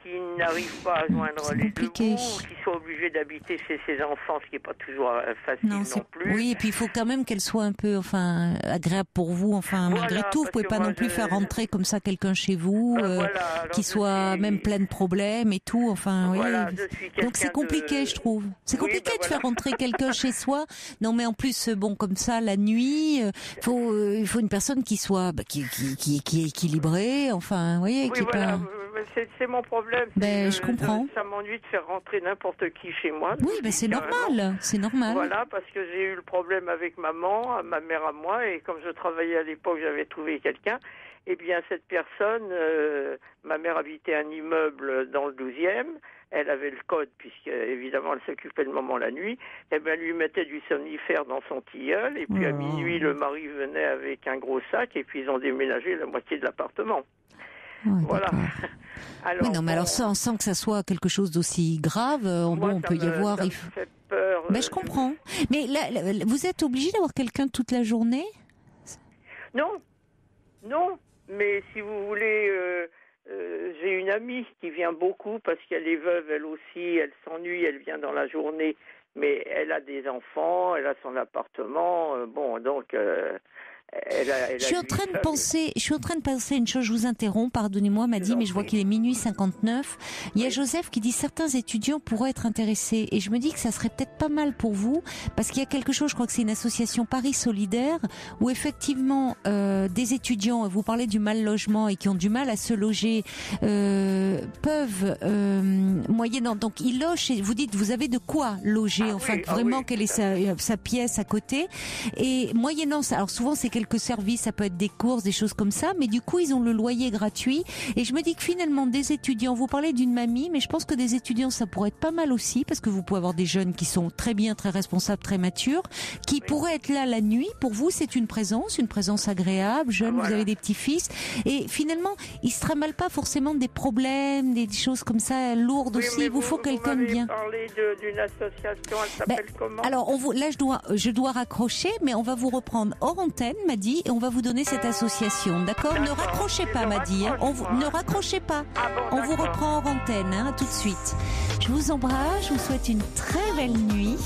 Speaker 6: Qui n'arrive pas à joindre les deux bouts, ou qui soit obligé d'habiter chez ses enfants, ce qui n'est pas toujours facile non plus.
Speaker 3: Oui, et puis il faut quand même qu'elle soit un peu, agréable pour vous, malgré tout. Vous pouvez pas non plus faire rentrer comme ça quelqu'un chez vous, qui soit même plein de problèmes et tout. Donc c'est compliqué, je trouve. C'est compliqué de faire rentrer quelqu'un chez soi. Non, mais en plus, comme ça, la nuit, il faut une personne qui soit, qui est équilibrée,
Speaker 6: C'est mon problème.
Speaker 3: Je comprends.
Speaker 6: Ça m'ennuie de faire rentrer n'importe qui chez moi.
Speaker 3: Oui, c'est normal. C'est normal.
Speaker 6: Voilà, parce que j'ai eu le problème avec ma mère à moi, et comme je travaillais à l'époque, j'avais trouvé quelqu'un. Eh bien, cette personne, ma mère habitait un immeuble dans le 12e. Elle avait le code, puisque évidemment elle s'occupait de maman la nuit. Eh bien, elle lui mettait du somnifère dans son tilleul. Et puis à minuit, le mari venait avec un gros sac, et puis ils ont déménagé la moitié de l'appartement. Voilà.
Speaker 3: Alors sans que ça soit quelque chose d'aussi grave, on peut y avoir.
Speaker 6: Ça me fait peur.
Speaker 3: Je comprends. Mais là, vous êtes obligé d'avoir quelqu'un toute la journée ?
Speaker 6: Non. Mais si vous voulez, j'ai une amie qui vient beaucoup parce qu'elle est veuve, elle aussi, elle s'ennuie, elle vient dans la journée, mais elle a des enfants, elle a son appartement,
Speaker 3: Je suis en train de penser une chose, je vous interromps, pardonnez-moi, m'a dit, mais je vois qu'il est minuit 59. Il y a Joseph qui dit certains étudiants pourraient être intéressés, et je me dis que ça serait peut-être pas mal pour vous, parce qu'il y a quelque chose, je crois que c'est une association Paris Solidaire, où effectivement des étudiants, vous parlez du mal logement et qui ont du mal à se loger, peuvent moyennant, donc ils logent, et vous dites vous avez de quoi loger, quelle est sa pièce à côté, et moyennant ça, alors souvent c'est quelques services, ça peut être des courses, des choses comme ça, mais du coup ils ont le loyer gratuit, et je me dis que finalement des étudiants, vous parlez d'une mamie, mais je pense que des étudiants ça pourrait être pas mal aussi, parce que vous pouvez avoir des jeunes qui sont très bien, très responsables, très matures, qui pourraient être là la nuit, pour vous c'est une présence agréable, jeune, vous avez des petits-fils, et finalement ils se trimbalent pas forcément des problèmes, des choses comme ça lourdes aussi, il vous faut quelqu'un de bien.
Speaker 6: Vous m'avez parlé d'une association, elle s'appelle comment?
Speaker 3: Alors je dois raccrocher, mais on va vous reprendre hors antenne, m'a dit, et on va vous donner cette association, d'accord? Ne raccrochez pas, m'a dit, hein. Ne raccrochez pas, on vous reprend hors antenne, hein, tout de suite. Je vous embrasse, je vous souhaite une très belle nuit.